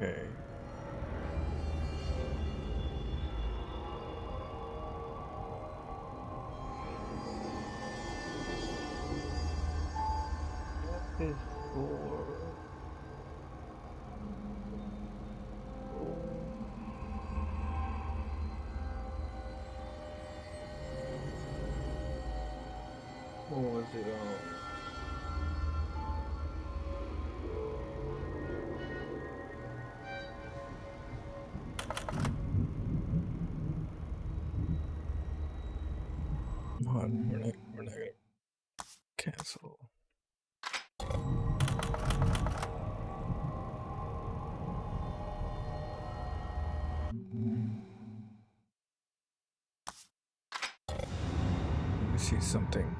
Okay. F is for. What was it? We're not gonna cancel. Let me see something.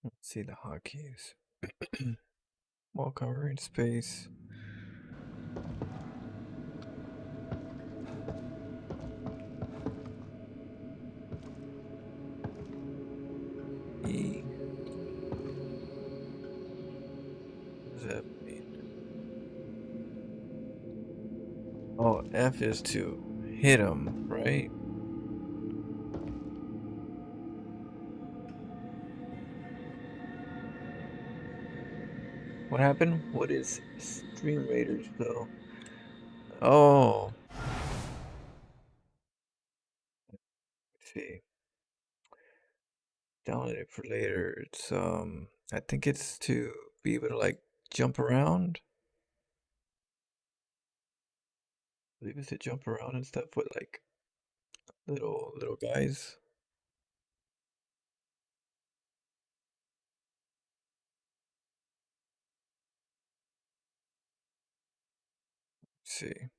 Let's see the hotkeys. Wall covering space. E. What does that mean? Oh, F is to hit him, right? What happened? What is Stream Raiders though? Oh, let's see. Download it for later. It's I think it's to be able to like jump around. I believe it's to jump around and stuff with like little guys. Let's see.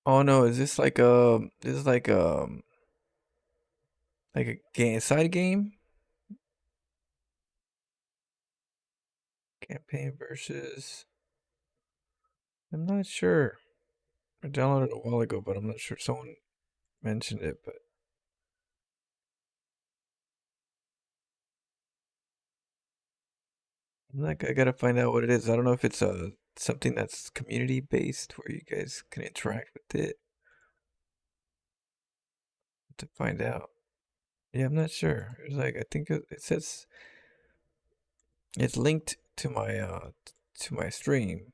Oh no, is this this is like a game side game? Campaign versus I'm not sure. I downloaded it a while ago, but I'm not sure someone mentioned it, but I'm like I gotta find out what it is. I don't know if it's something that's community based where you guys can interact with it to find out. Yeah, I'm not sure. It's like I think it says it's linked to my stream.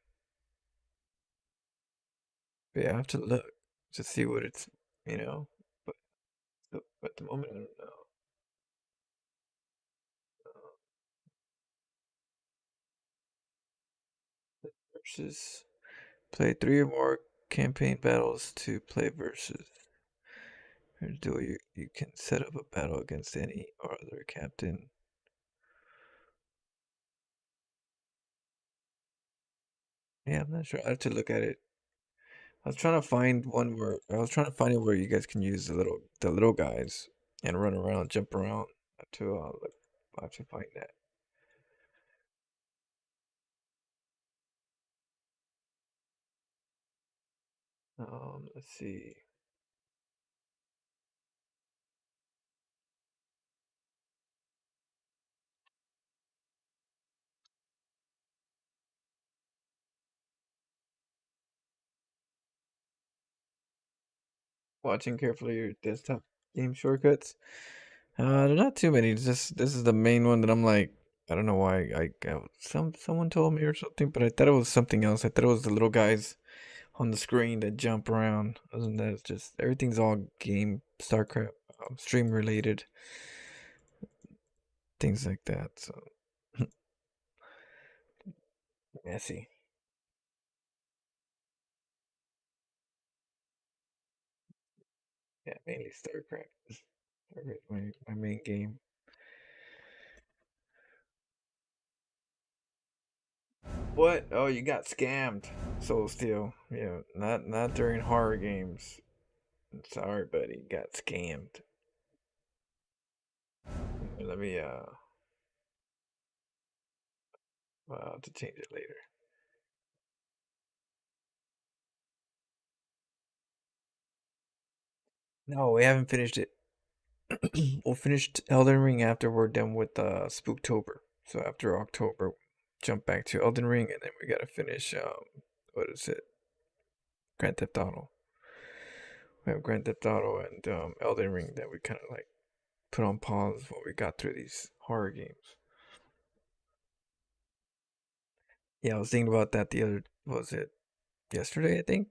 But yeah, I have to look to see what it's you know. But at the moment I don't know. Versus play three or more campaign battles to play versus. Or do you can set up a battle against any or other captain. Yeah, I'm not sure. I have to look at it. I was trying to find one where I was trying to find it where you guys can use the little guys and run around, jump around. I have to look, I have to find that. Let's see. Watching carefully your desktop game shortcuts. There are not too many. It's just this is the main one that I'm like. I don't know why I got someone told me or something, but I thought it was something else. I thought it was the little guys on the screen that jump around. Other than that, it's just everything's all game StarCraft stream related things like that. So messy. Yeah, mainly StarCraft. StarCraft my main game. What? Oh, you got scammed. So still, yeah, not during horror games. Sorry, buddy, got scammed. Let me well, I'll have to change it later. No, we haven't finished it. We'll finish Elden Ring after we're done with Spooktober. So after October, jump back to Elden Ring, and then we gotta finish what is it? Grand Theft Auto. We have Grand Theft Auto and Elden Ring that we kind of like put on pause while we got through these horror games. Yeah, I was thinking about that the other was it yesterday, I think.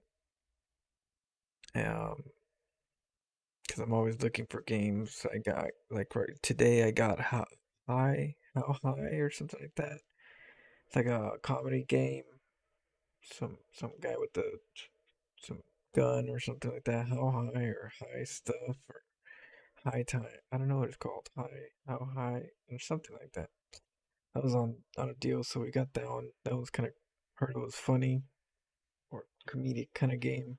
Because I'm always looking for games. I got like right today I got how high or something like that. It's like a comedy game. Some guy with the some gun or something like that. How high or high stuff or high time. I don't know what it's called. How high or something like that. That was on a deal, so we got that one. That was kind of heard it was funny or comedic kind of game.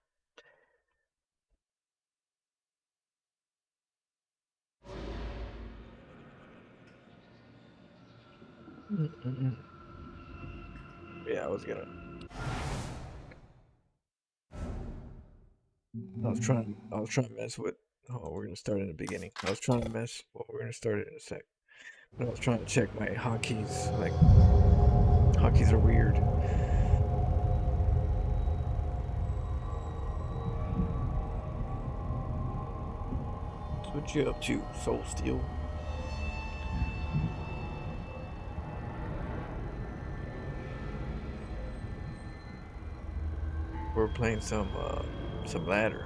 Mm-mm-mm. Yeah, I was trying to mess with. Oh, we're gonna start in the beginning. I was trying to mess. Well, we're gonna start it in a sec. But I was trying to check my hotkeys. Like hotkeys are weird. So what you up to, Soul Steel? We're playing some ladder.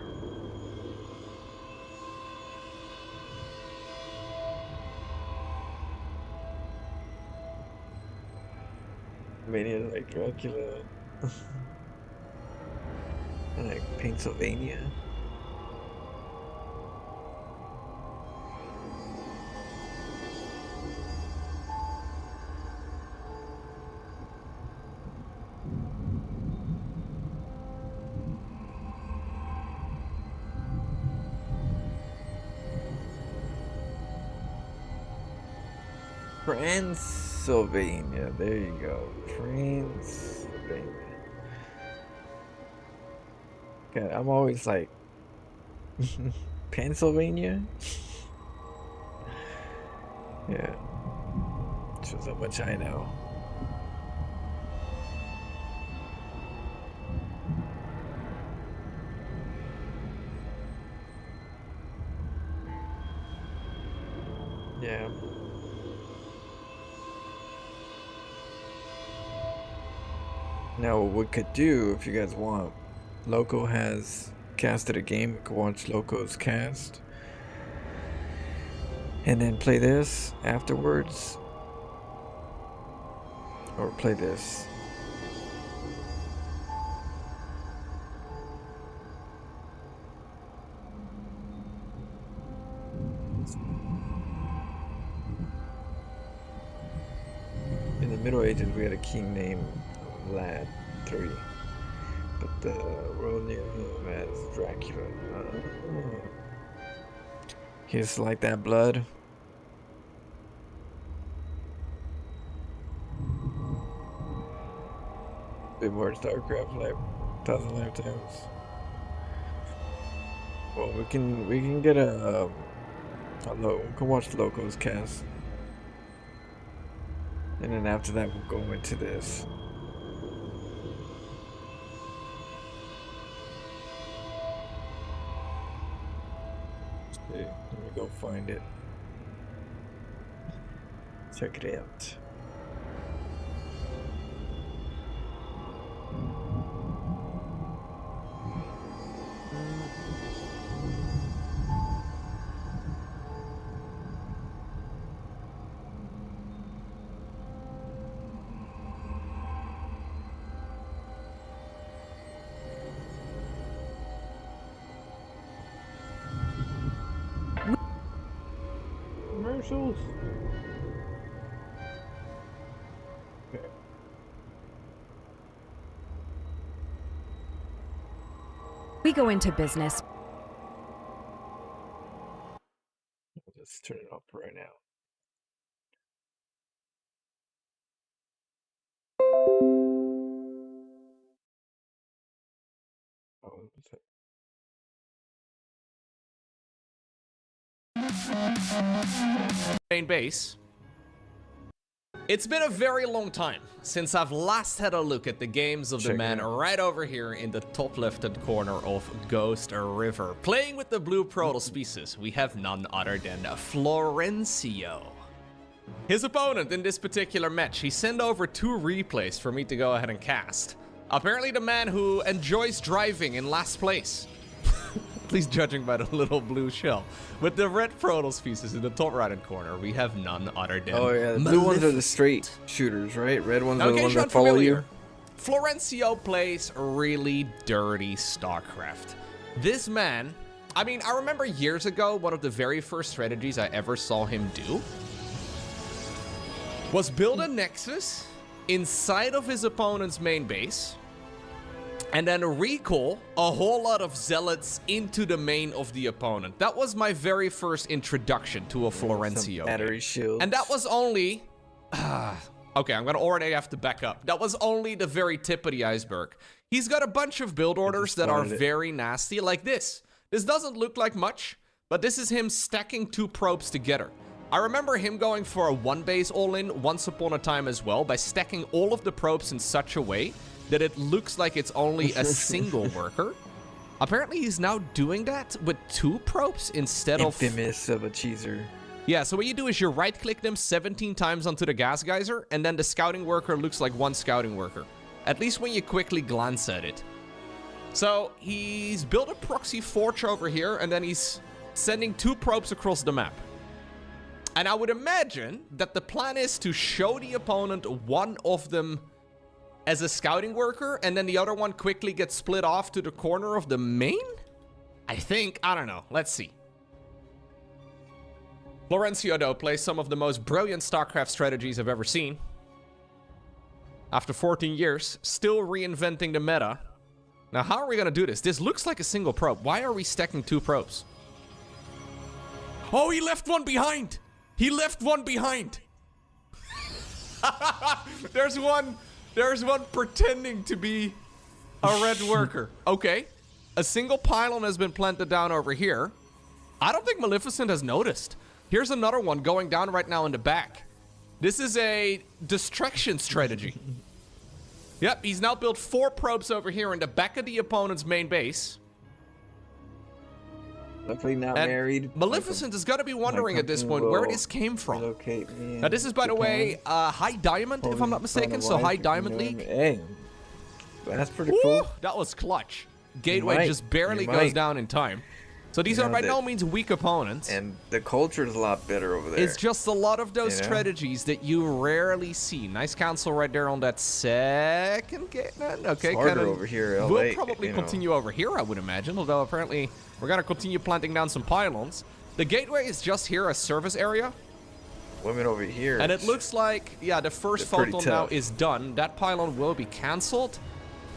Mania like Dracula, and like Pennsylvania. Pennsylvania. There you go. Pennsylvania. God, I'm always like Pennsylvania. Yeah, shows how much I know. Yeah. Now, what we could do if you guys want, Loco has casted a game. We could watch Loco's cast and then play this afterwards, or play this. In the Middle Ages, we had a king named Vlad III, but the world knew him as Dracula. He's like that blood. Bit more StarCraft like 1,000 lifetimes. Well, we can get we can watch Loco's cast, and then after that we'll go into this. Okay, let me go find it. Check it out. Commercials. Okay, We go into business. I'll just turn it off right now. Oh, Main base. It's been a very long time since I've last had a look at the games of the man right over here in the top left-hand corner of Ghost River. Playing with the blue Protoss pieces, we have none other than Florencio. His opponent in this particular match, he sent over 2 replays for me to go ahead and cast. Apparently the man who enjoys driving in last place. At least judging by the little blue shell. With the red Protoss pieces in the top right-hand corner, we have none other than the blue ones are the straight shooters, right? Red ones are the ones that follow you. Florencio plays really dirty StarCraft. This man, I mean, I remember years ago, one of the very first strategies I ever saw him do was build a Nexus inside of his opponent's main base, and then recall a whole lot of zealots into the main of the opponent. That was my very first introduction to a Florencio battery shield. And that was only... okay, I'm gonna already have to back up. That was only the very tip of the iceberg. He's got a bunch of build orders that are very nasty, like this. This doesn't look like much, but this is him stacking 2 probes together. I remember him going for a 1-base all-in once upon a time as well, by stacking all of the probes in such a way that it looks like it's only a single worker. Apparently he's now doing that with 2 probes instead of... Infamous of a cheeser. Yeah, so what you do is you right-click them 17 times onto the gas geyser, and then the scouting worker looks like 1 scouting worker. At least when you quickly glance at it. So he's built a proxy forge over here, and then he's sending 2 probes across the map. And I would imagine that the plan is to show the opponent one of them as a scouting worker, and then the other one quickly gets split off to the corner of the main? I think. I don't know. Let's see. Florencio, though, plays some of the most brilliant StarCraft strategies I've ever seen. After 14 years, still reinventing the meta. Now, how are we going to do this? This looks like a single probe. Why are we stacking 2 probes? Oh, he left one behind! He left one behind! There's one pretending to be a red worker. Okay. A single pylon has been planted down over here. I don't think Maleficent has noticed. Here's another one going down right now in the back. This is a distraction strategy. Yep, he's now built 4 probes over here in the back of the opponent's main base. Luckily not married. Maleficent is going to be wondering at this point where this came from. Now this is, by the way, High Diamond, if I'm not mistaken, so High Diamond League. Hey, that's pretty cool. That was clutch. Gateway just barely goes down in time. So these are by no means weak opponents. And the culture is a lot better over there. It's just a lot of those strategies that you rarely see. Nice council right there on that second gate. Okay, kind of over here. We'll probably continue over here, I would imagine. Although apparently we're gonna continue planting down some pylons. The gateway is just here, a service area. Women over here. And it looks like, yeah, the first photon now is done. That pylon will be cancelled.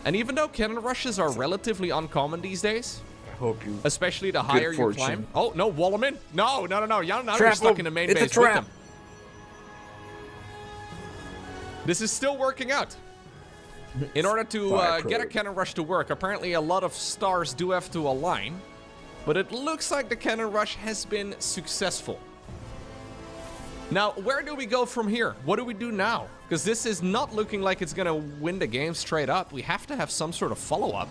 And even though cannon rushes are relatively uncommon these days, I hope you. Especially the higher you climb. Oh, no, wall them in. No. Now you're stuck in the main base with them. This is still working out. In order to get a cannon rush to work, apparently a lot of stars do have to align. But it looks like the cannon rush has been successful. Now, where do we go from here? What do we do now? Because this is not looking like it's going to win the game straight up. We have to have some sort of follow-up.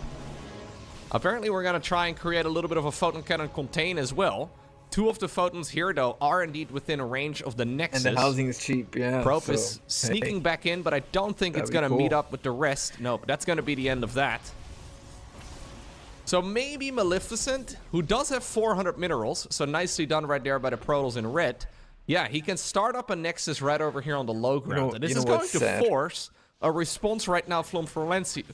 Apparently, we're going to try and create a little bit of a photon cannon contain as well. 2 of the photons here, though, are indeed within range of the Nexus. And the housing is cheap, yeah. Probe is sneaking back in, but I don't think it's going to meet up with the rest. Nope, that's going to be the end of that. So maybe Maleficent, who does have 400 minerals, so nicely done right there by the Protoss in red. Yeah, he can start up a Nexus right over here on the low ground. And this is going to force a response right now from Florencio.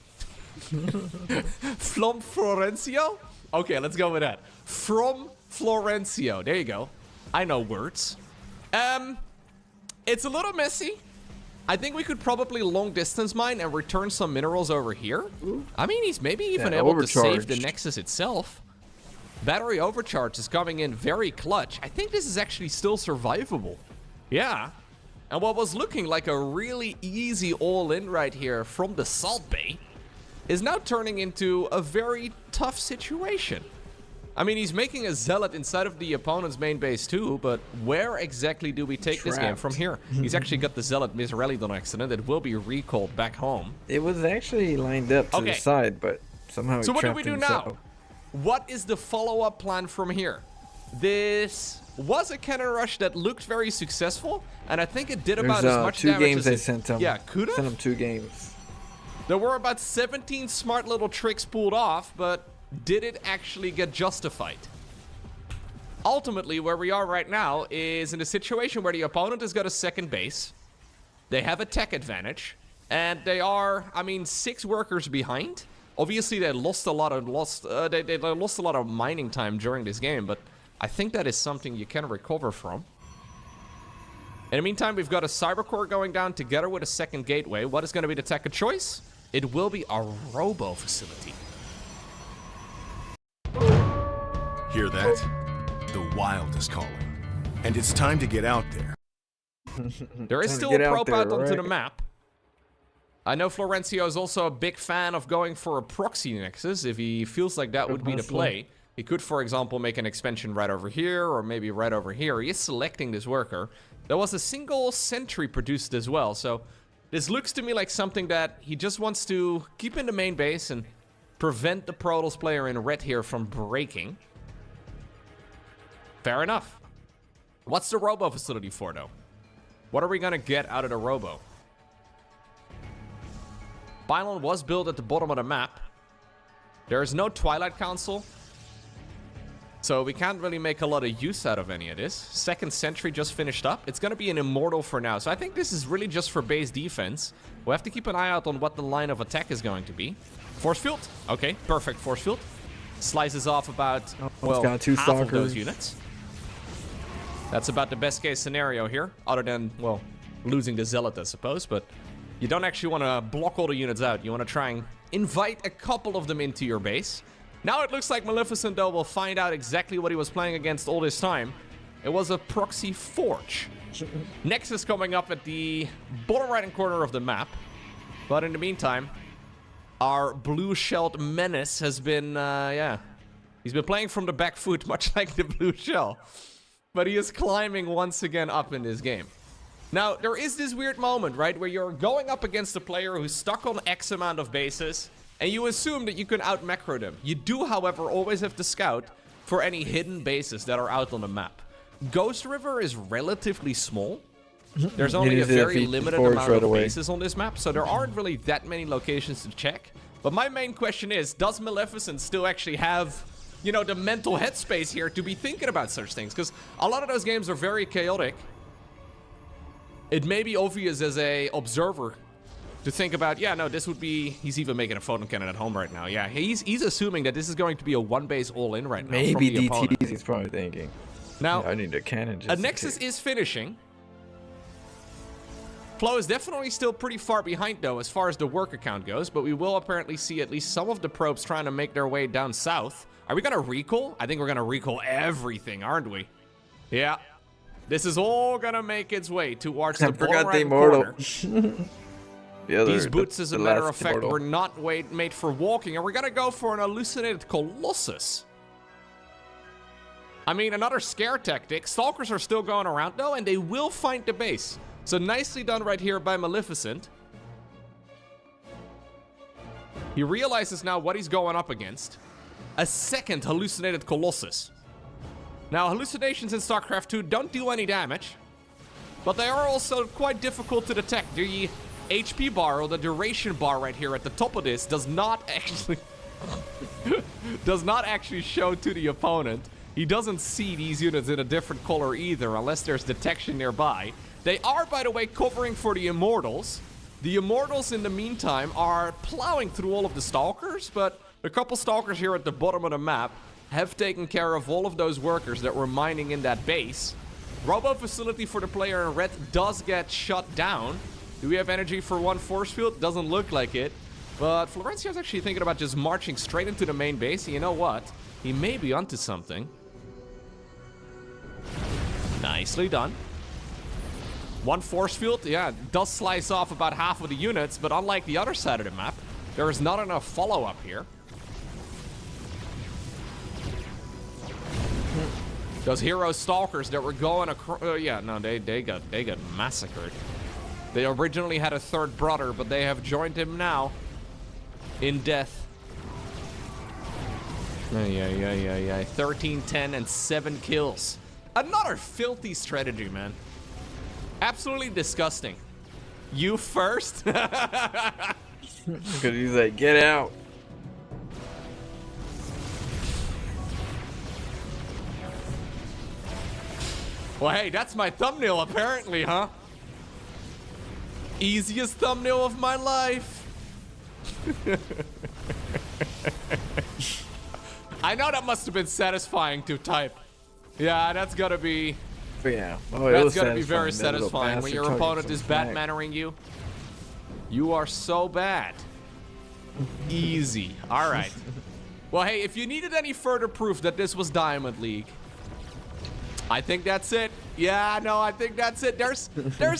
From Florencio? Okay, let's go with that. From Florencio. There you go. I know words. It's a little messy. I think we could probably long distance mine and return some minerals over here. I mean, he's maybe even able to save the Nexus itself. Battery overcharge is coming in very clutch. I think this is actually still survivable. Yeah. And what was looking like a really easy all-in right here from the Salt Bay is now turning into a very tough situation. I mean, he's making a zealot inside of the opponent's main base too, but where exactly do we take this game from here? He's actually got the zealot misrallied on accident. It will be recalled back home. It was actually lined up to the side, but somehow so he what do trapped we do himself. now? What is the follow-up plan from here? This was a cannon rush that looked very successful, and I think it did about as much two damage games as I it... sent him. Yeah, could have? Sent him 2 games. There were about 17 smart little tricks pulled off, but did it actually get justified? Ultimately, where we are right now is in a situation where the opponent has got a second base. They have a tech advantage, and they are, I mean, 6 workers behind. Obviously, they lost a lot of they lost a lot of mining time during this game, but I think that is something you can recover from. In the meantime, we've got a cybercore going down together with a second gateway. What is going to be the tech of choice? It will be a robo facility. Hear that? The wild is calling. And it's time to get out there. There is still a probe out onto the map. I know Florencio is also a big fan of going for a proxy nexus if he feels like that would be the play. He could, for example, make an expansion right over here or maybe right over here. He is selecting this worker. There was a single sentry produced as well, so this looks to me like something that he just wants to keep in the main base and prevent the Protoss player in red here from breaking. Fair enough. What's the robo facility for, though? What are we going to get out of the robo? Pylon was built at the bottom of the map. There is no Twilight Council, so we can't really make a lot of use out of any of this. Second sentry just finished up. It's going to be an immortal for now, so I think this is really just for base defense. We'll have to keep an eye out on what the line of attack is going to be. Force field. Okay, perfect force field. Slices off about, well, got 2 half of stalkers. those units. That's about the best case scenario here, other than, well, losing the zealot, I suppose, but you don't actually want to block all the units out. You want to try and invite a couple of them into your base. Now it looks like Maleficent, though, will find out exactly what he was playing against all this time. It was a proxy forge. Nexus coming up at the bottom right-hand corner of the map. But in the meantime, our blue-shelled menace has been, he's been playing from the back foot, much like the blue shell. But he is climbing once again up in this game. Now, there is this weird moment, right, where you're going up against a player who's stuck on X amount of bases, and you assume that you can out-macro them. You do, however, always have to scout for any hidden bases that are out on the map. Ghost River is relatively small. There's only a very limited amount of bases on this map, so there aren't really that many locations to check. But my main question is, does Maleficent still actually have, you know, the mental headspace here to be thinking about such things? Because a lot of those games are very chaotic. It may be obvious as a observer to think about, yeah, no, this would be... He's even making a photon cannon at home right now. Yeah, he's assuming that this is going to be a one-base all-in right now. Maybe from the DTs, opponent. he's probably thinking. Now, I need a cannon just a Nexus is finishing. Flow is definitely still pretty far behind, though, as far as the worker count goes, but we will apparently see at least some of the probes trying to make their way down south. Are we going to recall? I think we're going to recall everything, aren't we? Yeah. This is all going to make its way towards the bottom right corner. These boots, as a matter of fact, were not made for walking, and we're going to go for an hallucinated Colossus. I mean, another scare tactic. Stalkers are still going around, though, and they will find the base. So nicely done right here by Maleficent. He realizes now what he's going up against. A second hallucinated Colossus. Now, hallucinations in StarCraft 2 don't do any damage, but they are also quite difficult to detect. The HP bar, or the duration bar right here at the top of this, does not actually show to the opponent. He doesn't see these units in a different color either, unless there's detection nearby. They are, by the way, covering for the Immortals. The Immortals, in the meantime, are plowing through all of the Stalkers, but a couple Stalkers here at the bottom of the map have taken care of all of those workers that were mining in that base. Robo facility for the player in red does get shut down. Do we have energy for one force field? Doesn't look like it. But Florencio's actually thinking about just marching straight into the main base. And you know what? He may be onto something. Nicely done. One force field, yeah, does slice off about half of the units, but unlike the other side of the map, there is not enough follow-up here. Those hero stalkers that were going across. Yeah, no, they got massacred. They originally had a third brother, but they have joined him now in death. Yeah. 13, 10, and 7 kills. Another filthy strategy, man. Absolutely disgusting. You first? Because he's like, get out. Well, hey, that's my thumbnail apparently, huh? Easiest thumbnail of my life. I know that must have been satisfying to type. Yeah, that's gotta be... Yeah. That's gotta be very satisfying when your opponent is Batmanering you. You are so bad. Easy. Alright. Well, hey, if you needed any further proof that this was Diamond League, I think that's it. Yeah, no, I think that's it. There's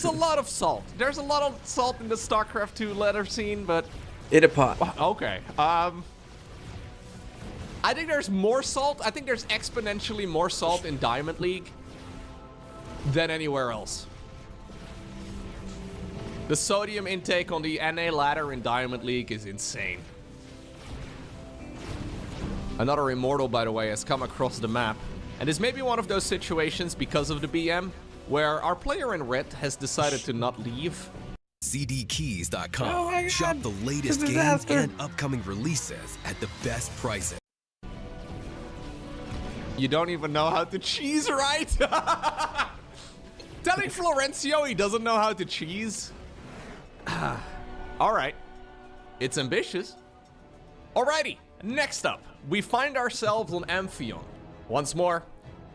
a lot of salt. There's a lot of salt in the StarCraft 2 letter scene, but... In a pot. Okay. I think there's more salt. I think there's exponentially more salt in Diamond League than anywhere else. The sodium intake on the NA ladder in Diamond League is insane. Another Immortal, by the way, has come across the map. And this may be one of those situations because of the BM where our player in red has decided to not leave. CDkeys.com. Oh my God. Shop the latest games Disaster. and upcoming releases at the best prices. You don't even know how to cheese right? Telling Florencio he doesn't know how to cheese? Alright. It's ambitious. Alrighty, next up, we find ourselves on Amphion. Once more,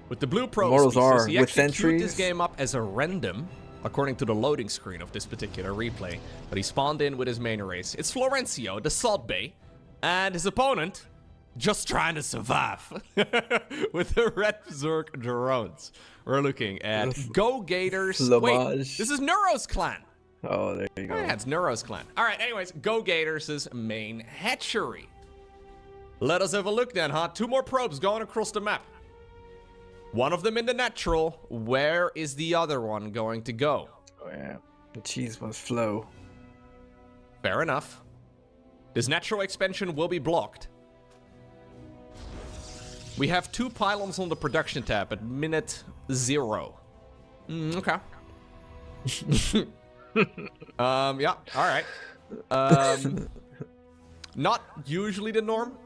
with the blue pro Immortals species, are he with actually queued sentries. this game up as a random, according to the loading screen of this particular replay, but he spawned in with his main race. It's Florencio, the Salt Bay, and his opponent, just trying to survive with the red Zerg drones. We're looking at Go Gators. Wait, Flamage. this is Neuro's clan. Oh, there you go. Oh, yeah, it's Neuro's clan. All right, anyways, Go Gators' main hatchery. Let us have a look then, huh? 2 more probes going across the map. One of them in the natural. Where is the other one going to go? Oh, yeah. The cheese must flow. Fair enough. This natural expansion will be blocked. We have 2 pylons on the production tab at minute 0. Okay. Yeah, all right. Not usually the norm.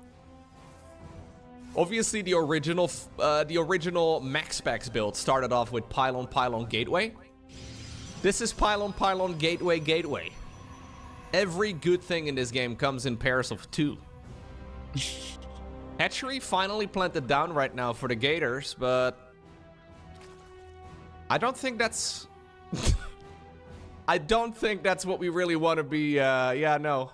Obviously, the original max specs build started off with pylon, pylon, gateway. This is pylon, pylon, gateway, gateway. Every good thing in this game comes in pairs of 2. Hatchery finally planted down right now for the Gators, but I don't think that's... I don't think that's what we really want to be, yeah, no.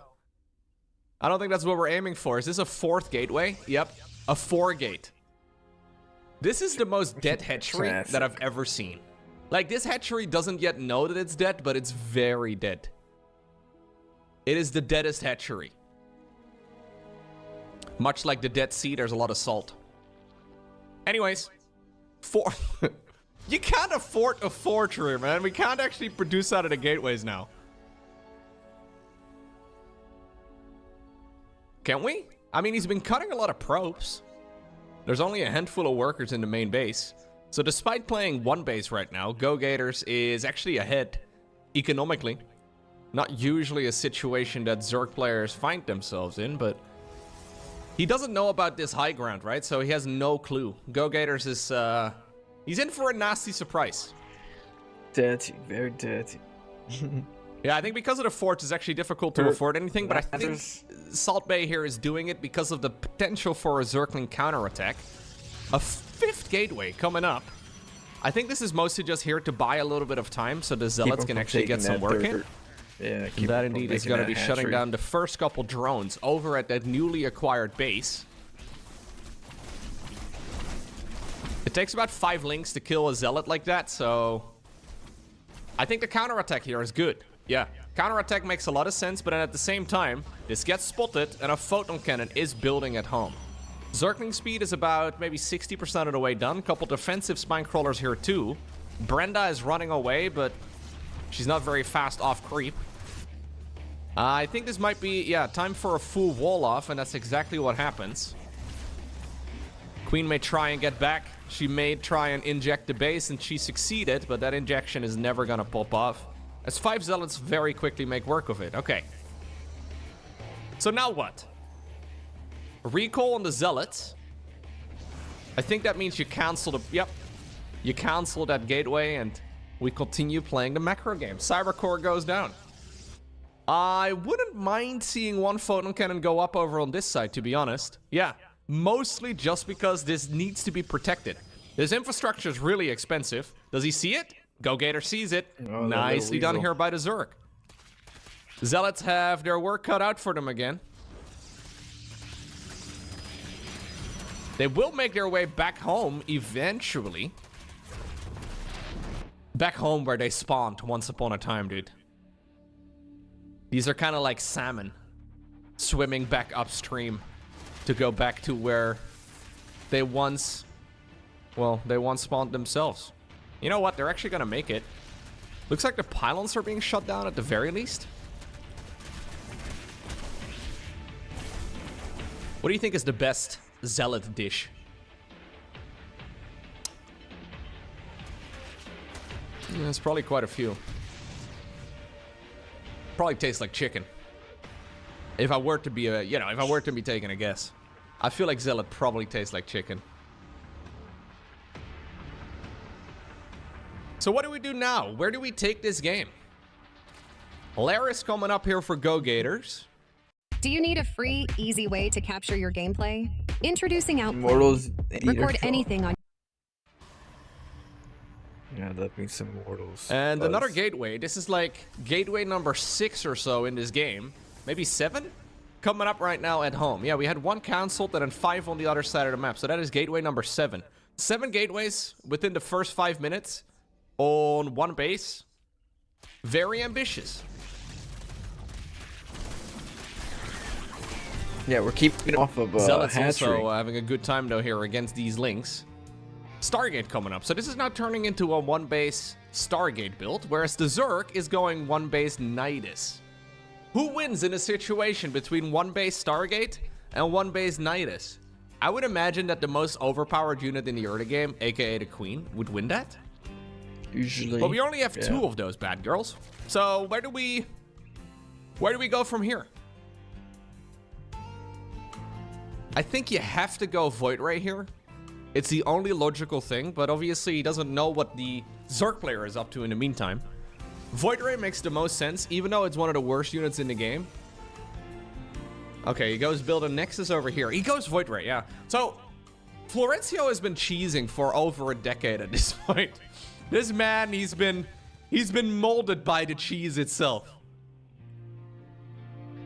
I don't think that's what we're aiming for. Is this a 4th gateway? Yep, a 4-gate. This is the most dead hatchery that I've ever seen. Like, this hatchery doesn't yet know that it's dead, but it's very dead. It is the deadest hatchery. Much like the Dead Sea, there's a lot of salt. Anyways, you can't afford a fortress, man. We can't actually produce out of the gateways now. Can we? I mean, he's been cutting a lot of probes. There's only a handful of workers in the main base. So despite playing 1 base right now, Go Gators is actually ahead economically. Not usually a situation that Zerg players find themselves in, but he doesn't know about this high ground, right? So he has no clue. Go Gators is, he's in for a nasty surprise. Dirty, very dirty. Yeah, I think because of the forts, it's actually difficult to afford anything, but I think Salt Bay here is doing it because of the potential for a Zergling counterattack. A 5th gateway coming up. I think this is mostly just here to buy a little bit of time so the Zealots can actually get some work in. Yeah, That indeed is going to be shutting down the first couple drones over at that newly acquired base. It takes about 5 links to kill a Zealot like that, so I think the counterattack here is good. Yeah, counterattack makes a lot of sense, but then at the same time, this gets spotted and a photon cannon is building at home. Zergling speed is about maybe 60% of the way done. Couple defensive spine crawlers here too. Brenda is running away, but she's not very fast off creep. I think this might be, yeah, time for a full wall off, and that's exactly what happens. Queen may try and get back. She may try and inject the base, and she succeeded, but that injection is never gonna pop off. As 5 zealots very quickly make work of it. Okay. So now what? Recall on the zealots. I think that means you cancel the... Yep. You cancel that gateway, and we continue playing the macro game. Cybercore goes down. I wouldn't mind seeing one photon cannon go up over on this side, to be honest. Yeah, mostly just because this needs to be protected. This infrastructure is really expensive. Does he see it? Go Gator sees it. Oh, nicely done here by the Zerg. Zealots have their work cut out for them again. They will make their way back home eventually. Back home where they spawned once upon a time, dude. These are kind of like salmon swimming back upstream to go back to where they once, well, they once spawned themselves. You know what? They're actually going to make it. Looks like the pylons are being shut down at the very least. What do you think is the best zealot dish? Yeah, there's probably quite a few. Probably tastes like chicken. If I were to be a, you know, if I were to be taking a guess. I feel like zealot probably tastes like chicken. So what do we do now? Where do we take this game? Laris coming up here for Go Gators. Do you need a free, easy way to capture your gameplay? Introducing Outplay. Immortals. Record anything on. Yeah, that means some Immortals. And another gateway. This is like gateway number 6 or so in this game. Maybe 7? Coming up right now at home. Yeah, we had 1 cancelled and then 5 on the other side of the map. So that is gateway number 7. 7 gateways within the first 5 minutes on 1 base. Very ambitious. Yeah, we're keeping it off of Zealots hatchery. also having a good time though here against these links. Stargate coming up. So this is now turning into a 1 base Stargate build, whereas the Zerg is going 1 base Nidus. Who wins in a situation between 1 base Stargate and 1 base Nidus? I would imagine that the most overpowered unit in the early game, aka the Queen, would win that. Usually. But we only have 2 of those bad girls. So where do we go from here? I think you have to go Void Ray here. It's the only logical thing, but obviously he doesn't know what the Zerg player is up to in the meantime. Void Ray makes the most sense, even though it's one of the worst units in the game. Okay, he goes build a Nexus over here. He goes Void Ray, yeah. So, Florencio has been cheesing for over a decade at this point. This man, he's been molded by the cheese itself.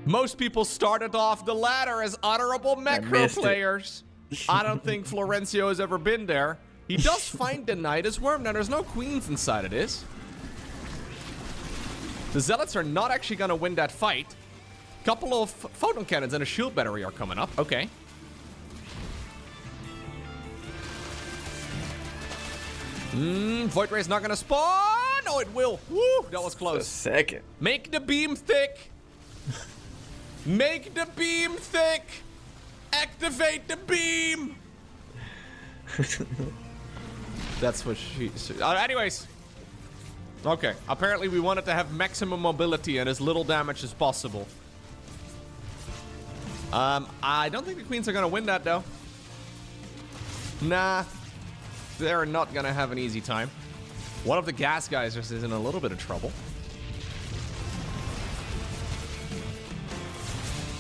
Most people started off the ladder as honorable macro players. I don't think Florencio has ever been there. He does find the Nidus Worm. Now, there's no queens inside of this. The Zealots are not actually going to win that fight. Couple of photon cannons and a shield battery are coming up. Okay. Void Ray's not going to spawn. Oh, it will. Woo, that was close. A second. Make the beam thick. Make the beam thick. Activate the beam. That's what she said. Anyways. Okay. Apparently we wanted to have maximum mobility and as little damage as possible. I don't think the queens are going to win that, though. Nah. They're not going to have an easy time. One of the gas guys just is in a little bit of trouble.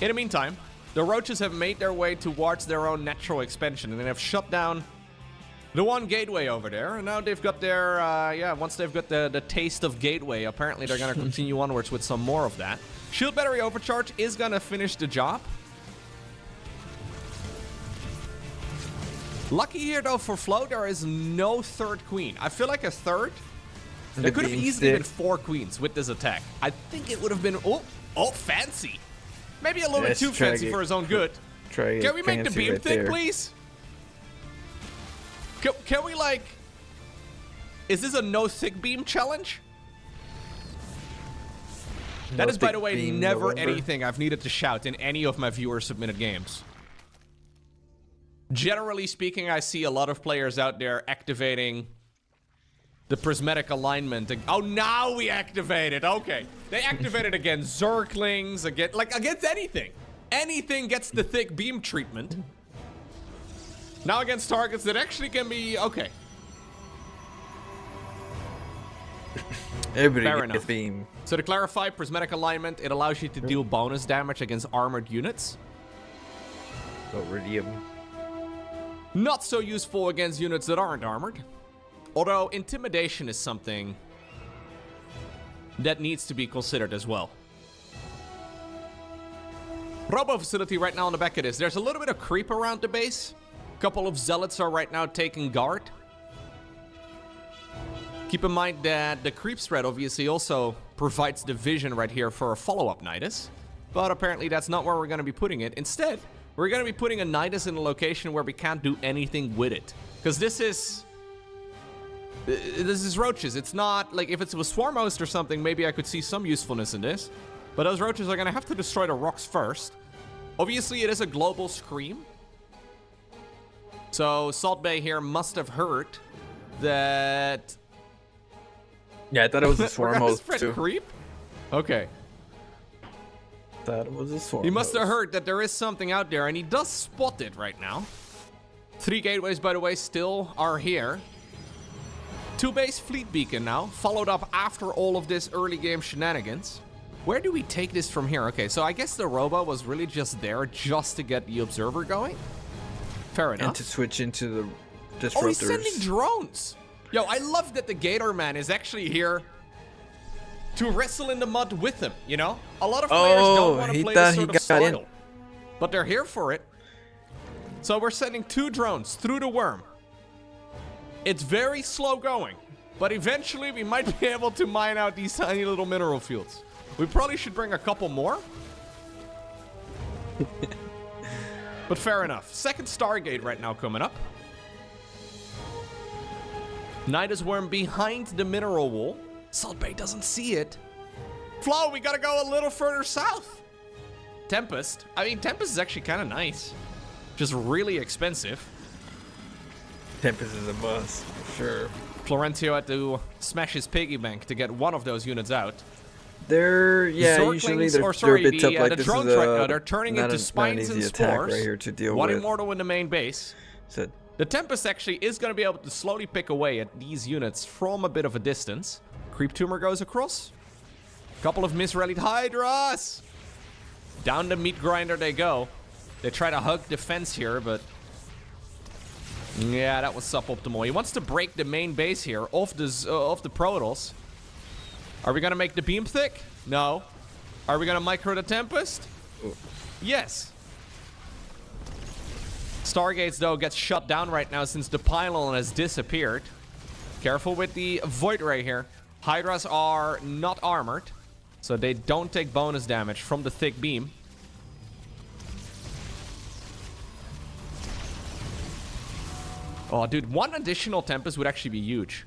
In the meantime, the Roaches have made their way towards their own natural expansion, and they have shut down the 1 gateway over there. And now they've got their, yeah, once they've got the taste of gateway, apparently they're going to continue onwards with some more of that. Shield battery overcharge is going to finish the job. Lucky here, though, for Flo, there is no 3rd queen. I feel like a 3rd. There could have easily been 4 queens with this attack. I think it would have been, oh, fancy. Maybe a little bit too fancy for his own good. Try Can we make the fancy beam right thing, there. please? Can we, like... Is this a no thick beam challenge? That No is, by thick the way, beam never November. anything I've needed to shout in any of my viewer-submitted games. Generally speaking, I see a lot of players out there activating the prismatic alignment. Oh, now we activate it. Okay. They activate it against Zerglings, against anything. Anything gets the thick beam treatment. Now against targets that actually can be... Okay. Everybody Fair get enough. the beam. So to clarify, prismatic alignment, it allows you to deal bonus damage against armored units. Iridium. Not so useful against units that aren't armored. Although intimidation is something that needs to be considered as well. Robo facility right now on the back of this. There's a little bit of creep around the base. A couple of zealots are right now taking guard. Keep in mind that the creep spread obviously also provides the vision right here for a follow-up Nidus. But apparently that's not where we're going to be putting it. Instead, we're going to be putting a Nidus in a location where we can't do anything with it. Because this is roaches. It's not like if it was Swarm Host or something, maybe I could see some usefulness in this. But those roaches are going to have to destroy the rocks first. Obviously, it is a global scream. So Salt Bay here must have heard that... Yeah, I thought it was a We're swarm gonna host spread too. creep? Okay. Thought it was a swarm. He must have host. heard that there is something out there, and he does spot it right now. 3 gateways, by the way, still are here. 2 base fleet beacon now, followed up after all of this early game shenanigans. Where do we take this from here? Okay, so I guess the Robo was really just there just to get the Observer going. Fair enough. And to switch into the disruptors. Oh, he's sending drones. Yo, I love that the Gator Man is actually here to wrestle in the mud with him, you know? A lot of players don't want to he play thought this he sort of got style. in. But they're here for it. So we're sending 2 drones through the worm. It's very slow going, but eventually we might be able to mine out these tiny little mineral fields. We probably should bring a couple more. But fair enough. Second Stargate right now coming up. Nidus Worm behind the mineral wall. Salt Bay doesn't see it. Flo, we gotta go a little further south. Tempest. I mean, Tempest is actually kind of nice. Just really expensive. Tempest is a bust, for sure. Florentio had to smash his piggy bank to get one of those units out. They're, yeah, usually Zorklings, they're, or sorry, they're a bit tough. Like the this drones is right now, they're turning not into an spines and easy attack spores. right here to deal One with. immortal in the main base. So, The Tempest actually is going to be able to slowly pick away at these units from a bit of a distance. Creep Tumor goes across. Couple of misrallied Hydras. Down the meat grinder they go. They try to hug the fence here, but... yeah, that was suboptimal. He wants to break the main base here off the Protoss. Are we going to make the beam thick? No. Are we going to micro the Tempest? Yes. Stargates, though, gets shut down right now since the pylon has disappeared. Careful with the Void Ray here. Hydras are not armored, so they don't take bonus damage from the thick beam. Oh, dude, 1 additional Tempest would actually be huge.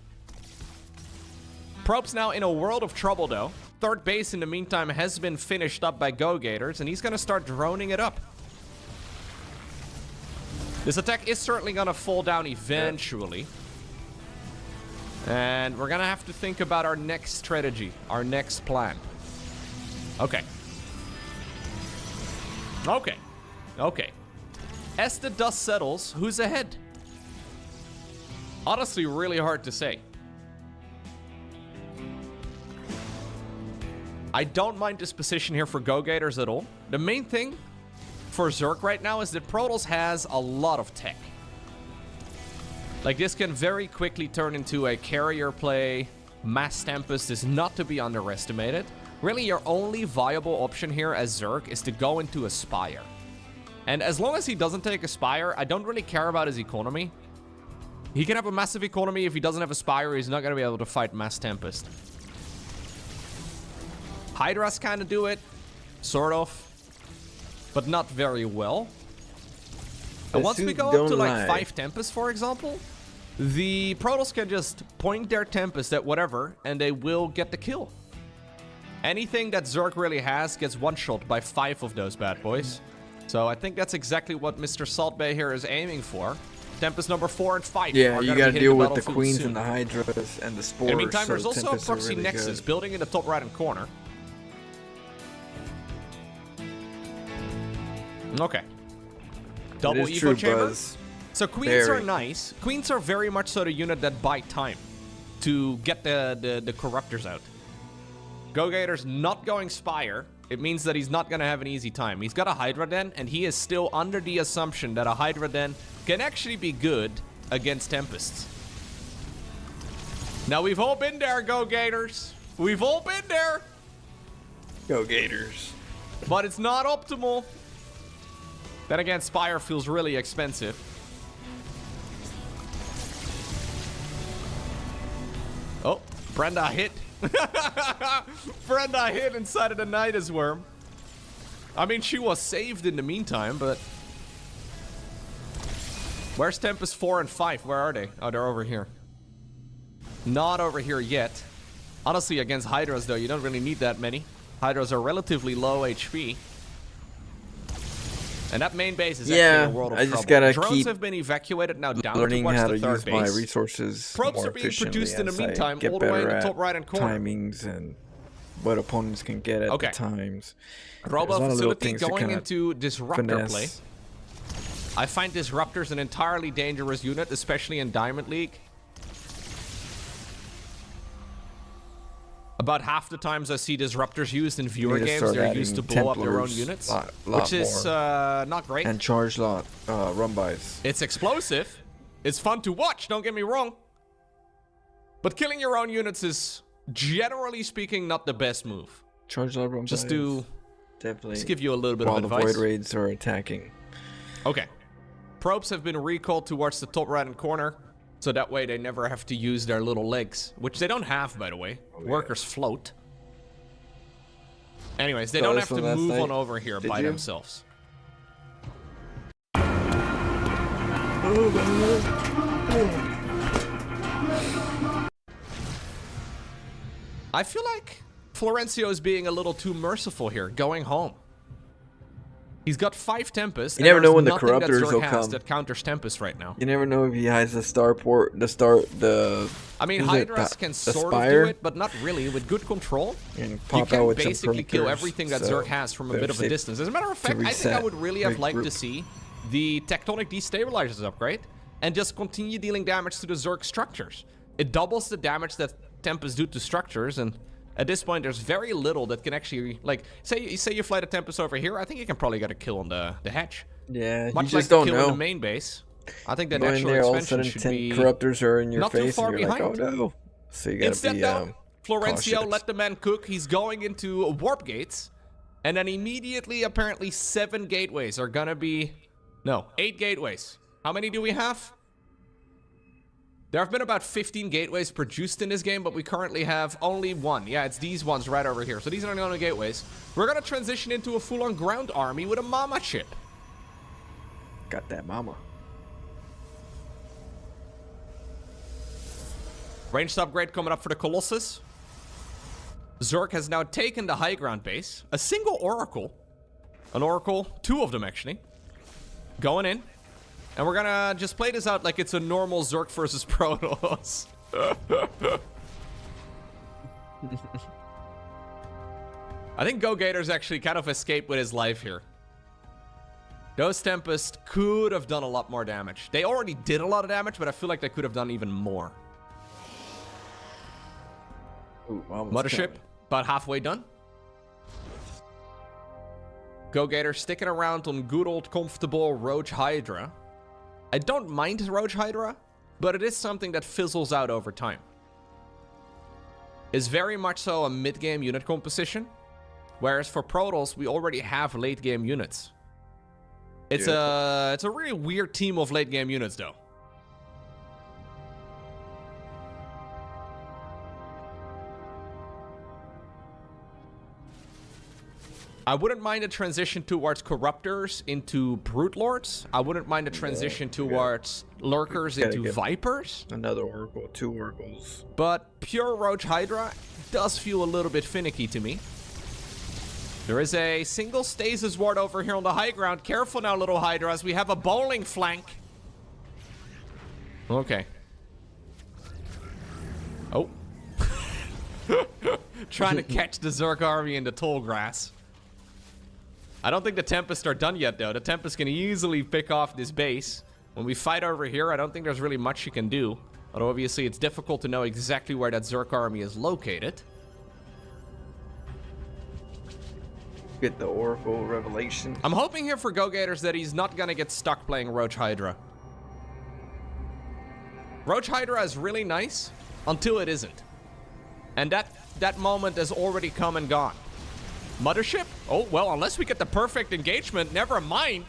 Probe's now in a world of trouble, though. Third base, in the meantime, has been finished up by Go Gators, and he's going to start droning it up. This attack is certainly going to fall down eventually. And we're going to have to think about our next strategy, our next plan. Okay. Okay. Okay. As the dust settles, who's ahead? Honestly, really hard to say. I don't mind this position here for Go Gators at all. The main thing for Zerg right now is that Protoss has a lot of tech. Like, this can very quickly turn into a carrier play. Mass Tempest is not to be underestimated. Really, your only viable option here as Zerg is to go into a Spire. And as long as he doesn't take a Spire, I don't really care about his economy. He can have a massive economy. If he doesn't have a Spire, he's not going to be able to fight Mass Tempest. Hydras kind of do it, sort of, but not very well. And once we suit go up don't to like lie. 5 Tempests, for example, the Protoss can just point their Tempest at whatever, and they will get the kill. Anything that Zerg really has gets one-shot by 5 of those bad boys. So I think that's exactly what Mr. Salt Bay here is aiming for. Tempest number 4 and 5. Yeah, are you gonna gotta be deal hitting with the battlefield queens soon. and the hydras and the spores. In the meantime, there's so also a Tempests are proxy really Nexus good. building in the top right-hand corner. Okay. Double It is Evo true, chamber. Buzz. So queens are Very. nice. Queens are very much so the unit that buy time to get the corruptors out. Go Gator's not going Spire. It means that he's not going to have an easy time. He's got a Hydra Den, and he is still under the assumption that a Hydra Den can actually be good against Tempests. Now, we've all been there, Go Gators. We've all been there. Go Gators. But it's not optimal. Then again, Spire feels really expensive. Oh, Brenda hit. Brenda hit inside of the Nidus Worm. I mean, she was saved in the meantime, but... Where's Tempest 4 and 5? Where are they? Oh, they're over here. Not over here yet. Honestly, against Hydras, though, you don't really need that many. Hydras are relatively low HP. And that main base is actually a world of I just trouble. gotta Drones keep have been evacuated now down learning towards how the to third use base. my resources Probes more are being efficiently produced in the as I meantime get all the way in better the at top right-hand corner. timings and what opponents can get at Okay. the times. Robo There's a lot of little facility things to going kinda into Disruptor finesse. play. I find Disruptors an entirely dangerous unit, especially in Diamond League. About half the times I see Disruptors used in viewer Need to games, start they're adding used to blow up their own Templars units, lot which is not great. And charge lot run-bys. It's explosive. It's fun to watch, don't get me wrong. But killing your own units is, generally speaking, not the best move. Charge lot run-bys. Just to definitely just give you a little bit while of the advice. void raids are attacking. Okay. Probes have been recalled towards the top right-hand corner, so that way they never have to use their little legs, which they don't have, by the way. Workers float. Anyways, they Saw don't this have to one last move night. on over here Did by you? themselves. I feel like Florencio is being a little too merciful here, going home. He's got 5 Tempests. You never and know there's when the nothing that corruptors Zerg will has come. that counters Tempest right now. You never know if he has the star port, the I mean, is it Hydras the- can the sort Spire? of do it, but not really. With good control, and you pop out can with some basically kill perkers, everything that so Zerg has from a better bit of a safe distance. As a matter of to fact, I think I reset, would really have liked to regroup. see the Tectonic Destabilizers upgrade and just continue dealing damage to the Zerg structures. It doubles the damage that Tempest do to structures, and at this point, there's very little that can actually, like, say you fly the Tempest over here, I think you can probably get a kill on the hedge. Yeah, Much you just like the don't kill know. in the main base. I think that Go in natural there, all of a expansion sudden should 10 be corruptors are in your not too face, far and you're behind. like, oh no. So you gotta Instead, be though, Florencio cautious. let the man cook. He's going into warp gates, and then immediately, apparently, 7 gateways are gonna be... No, 8 gateways. How many do we have? There have been about 15 gateways produced in this game, but we currently have only 1. Yeah, it's these ones right over here. So these are the only gateways. We're gonna transition into a full-on ground army with a mama chip. Got that mama. Ranged upgrade coming up for the Colossus. Zerg has now taken the high ground base. A single Oracle. An Oracle, 2 of them actually. Going in. And we're gonna just play this out like it's a normal Zerg versus Protoss. I think Go Gators actually kind of escaped with his life here. Those Tempest could have done a lot more damage. They already did a lot of damage, but I feel like they could have done even more. Ooh, mama's Mothership, coming. about halfway done. Go Gator sticking around on good old comfortable Roach Hydra. I don't mind Roach Hydra, but it is something that fizzles out over time. It's very much so a mid-game unit composition, whereas for Protoss, we already have late-game units. It's a really weird team of late-game units, though. I wouldn't mind a transition towards Corruptors into Brute Lords. I wouldn't mind a transition towards Lurkers into Vipers. Another Oracle, 2 Oracles. But pure Roach Hydra does feel a little bit finicky to me. There is a single stasis ward over here on the high ground. Careful now, little Hydras. We have a bowling flank. Okay. Oh. Trying to catch the Zerg army in the tall grass. I don't think the Tempests are done yet, though. The Tempest can easily pick off this base. When we fight over here, I don't think there's really much you can do. Although, obviously, it's difficult to know exactly where that Zerg army is located. Get the Oracle Revelation. I'm hoping here for Go Gators that he's not going to get stuck playing Roach Hydra. Roach Hydra is really nice until it isn't. And that moment has already come and gone. Mothership? Oh, well, unless we get the perfect engagement, never mind.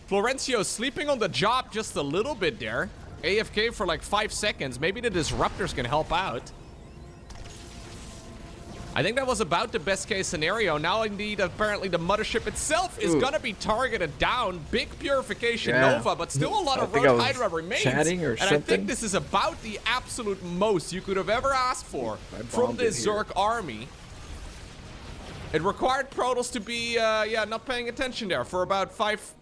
Florencio sleeping on the job just a little bit there. AFK for like 5 seconds. Maybe the Disruptors can help out. I think that was about the best case scenario. Now, indeed, apparently the Mothership itself is going to be targeted down. Big Purification Nova, but still a lot of Roach Hydra remains. And I think this is about the absolute most you could have ever asked for from this Zerg army. It required Protoss to be, not paying attention there for about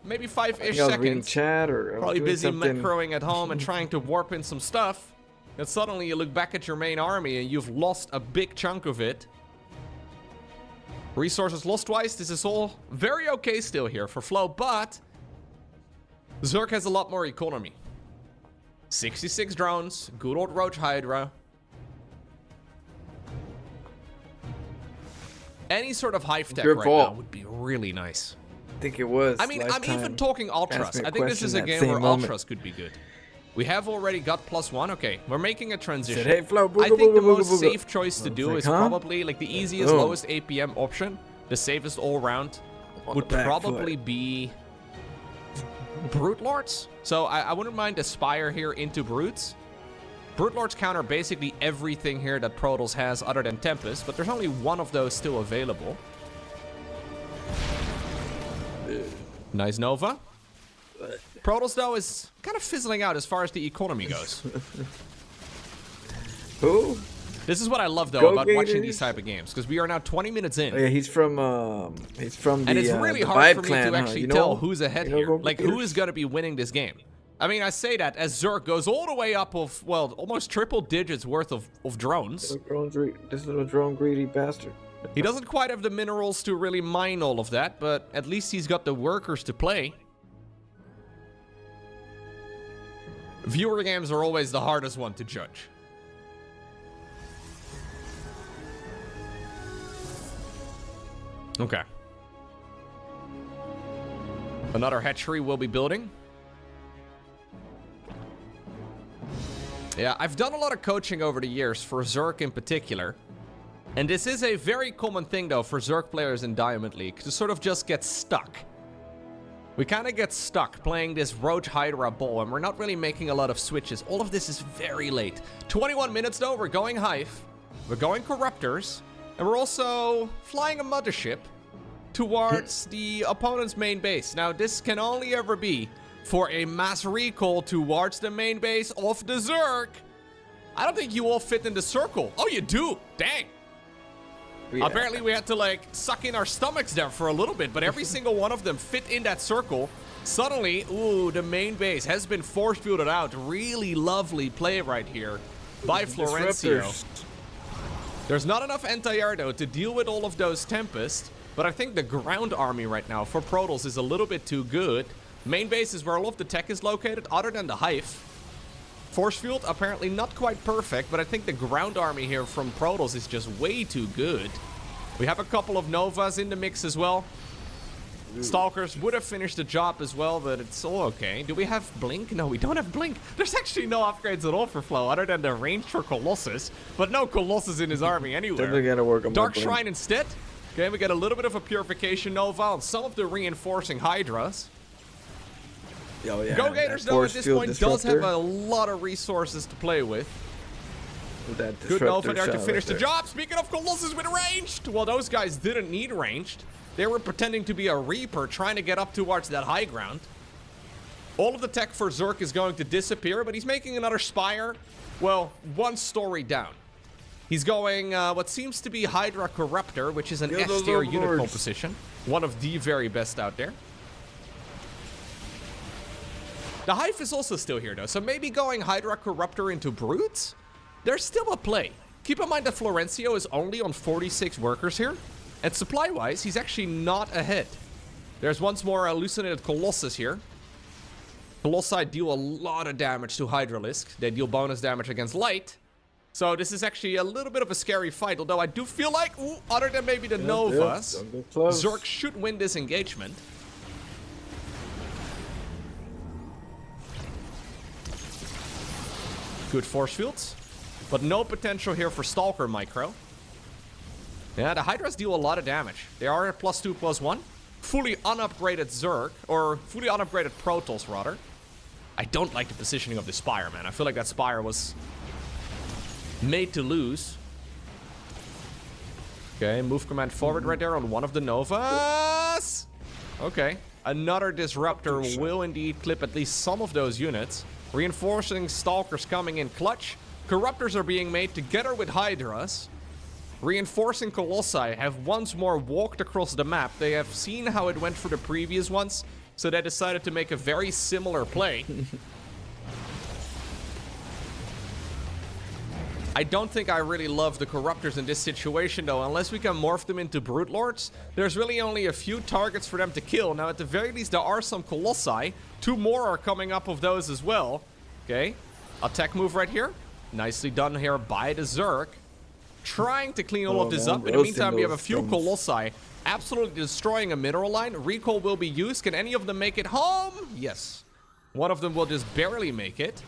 maybe 5-ish seconds. Chat or probably busy macroing at home and trying to warp in some stuff. And suddenly you look back at your main army and you've lost a big chunk of it. Resources lost twice. This is all very okay still here for Flow, but Zerg has a lot more economy. 66 drones, good old Roach Hydra. Any sort of hive tech right now would be really nice. I think it was. I mean, I'm even talking Ultras. I think this is a game where Ultras could be good. We have already got +1. Okay, we're making a transition. Hey, Flo, I think the most safe choice to do is probably like the easiest, lowest APM option. The safest all round would probably be Brute Lords. So I wouldn't mind Aspire here into Brutes. Brute Lords counter basically everything here that Protoss has other than Tempest, but there's only one of those still available. Nice Nova. Protoss, though, is kind of fizzling out as far as the economy goes. Who? This is what I love, though, about watching these type of games, because we are now 20 minutes in. Oh, yeah, he's from the and it's really hard for me to actually tell who's ahead here. Like, who is going to be winning this game? I mean, I say that as Zerg goes all the way up of, well, almost triple digits worth of drones. This little drone greedy bastard. He doesn't quite have the minerals to really mine all of that, but at least he's got the workers to play. Viewer games are always the hardest one to judge. Okay. Another hatchery we'll be building. Yeah, I've done a lot of coaching over the years for Zerg in particular. And this is a very common thing, though, for Zerg players in Diamond League to sort of just get stuck. We kind of get stuck playing this Roach Hydra ball, and we're not really making a lot of switches. All of this is very late. 21 minutes, though, we're going Hive. We're going Corruptors. And we're also flying a Mothership towards the opponent's main base. Now, this can only ever be for a mass recall towards the main base of the Zerg. I don't think you all fit in the circle. Oh, you do? Dang. Yeah. Apparently, we had to, like, suck in our stomachs there for a little bit, but every single one of them fit in that circle. Suddenly, ooh, the main base has been force-fielded out. Really lovely play right here by Florencio. There's not enough anti-air, though, to deal with all of those Tempests, but I think the ground army right now for Protoss is a little bit too good. Main base is where all of the tech is located, other than the Hive. Force field, apparently not quite perfect, but I think the ground army here from Protoss is just way too good. We have a couple of Novas in the mix as well. Stalkers would have finished the job as well, but it's all okay. Do we have Blink? No, we don't have Blink. There's actually no upgrades at all for Flow, other than the range for Colossus, but no Colossus in his army anywhere. Gotta work on Dark Shrine instead. Okay, we get a little bit of a Purification Nova on some of the reinforcing Hydras. Oh, yeah, Go Gators, though, at this point, does have a lot of resources to play with. Good Nova there to finish the job. Speaking of Colossus with ranged, well, those guys didn't need ranged. They were pretending to be a Reaper, trying to get up towards that high ground. All of the tech for Zerk is going to disappear, but he's making another Spire. Well, one story down. He's going what seems to be Hydra Corruptor, which is an S tier unit composition. One of the very best out there. The Hive is also still here, though, so maybe going Hydra Corruptor into Brutes? There's still a play. Keep in mind that Florencio is only on 46 workers here, and supply-wise, he's actually not ahead. There's once more Hallucinated Colossus here. Colossi deal a lot of damage to Hydralisk. They deal bonus damage against Light. So this is actually a little bit of a scary fight, although I do feel like, other than maybe the Novas, Zerk should win this engagement. Good force fields, but no potential here for Stalker Micro. Yeah, the Hydras deal a lot of damage. They are at +2/+1. Fully unupgraded Zerk, or fully unupgraded Protoss, rather. I don't like the positioning of the Spire, man. I feel like that Spire was made to lose. Okay, move command forward right there on one of the Novas. Okay, another Disruptor will indeed clip at least some of those units. Reinforcing Stalkers coming in clutch. Corruptors are being made together with Hydras. Reinforcing Colossi have once more walked across the map. They have seen how it went for the previous ones, so they decided to make a very similar play. I don't think I really love the Corruptors in this situation, though. Unless we can morph them into Brute Lords, there's really only a few targets for them to kill. Now, at the very least, there are some Colossi. 2 more are coming up of those as well. Okay, attack move right here. Nicely done here by the Zerk. Trying to clean all of this up. In the meantime, we have a few Colossi absolutely destroying a mineral line. Recall will be used. Can any of them make it home? Yes. One of them will just barely make it.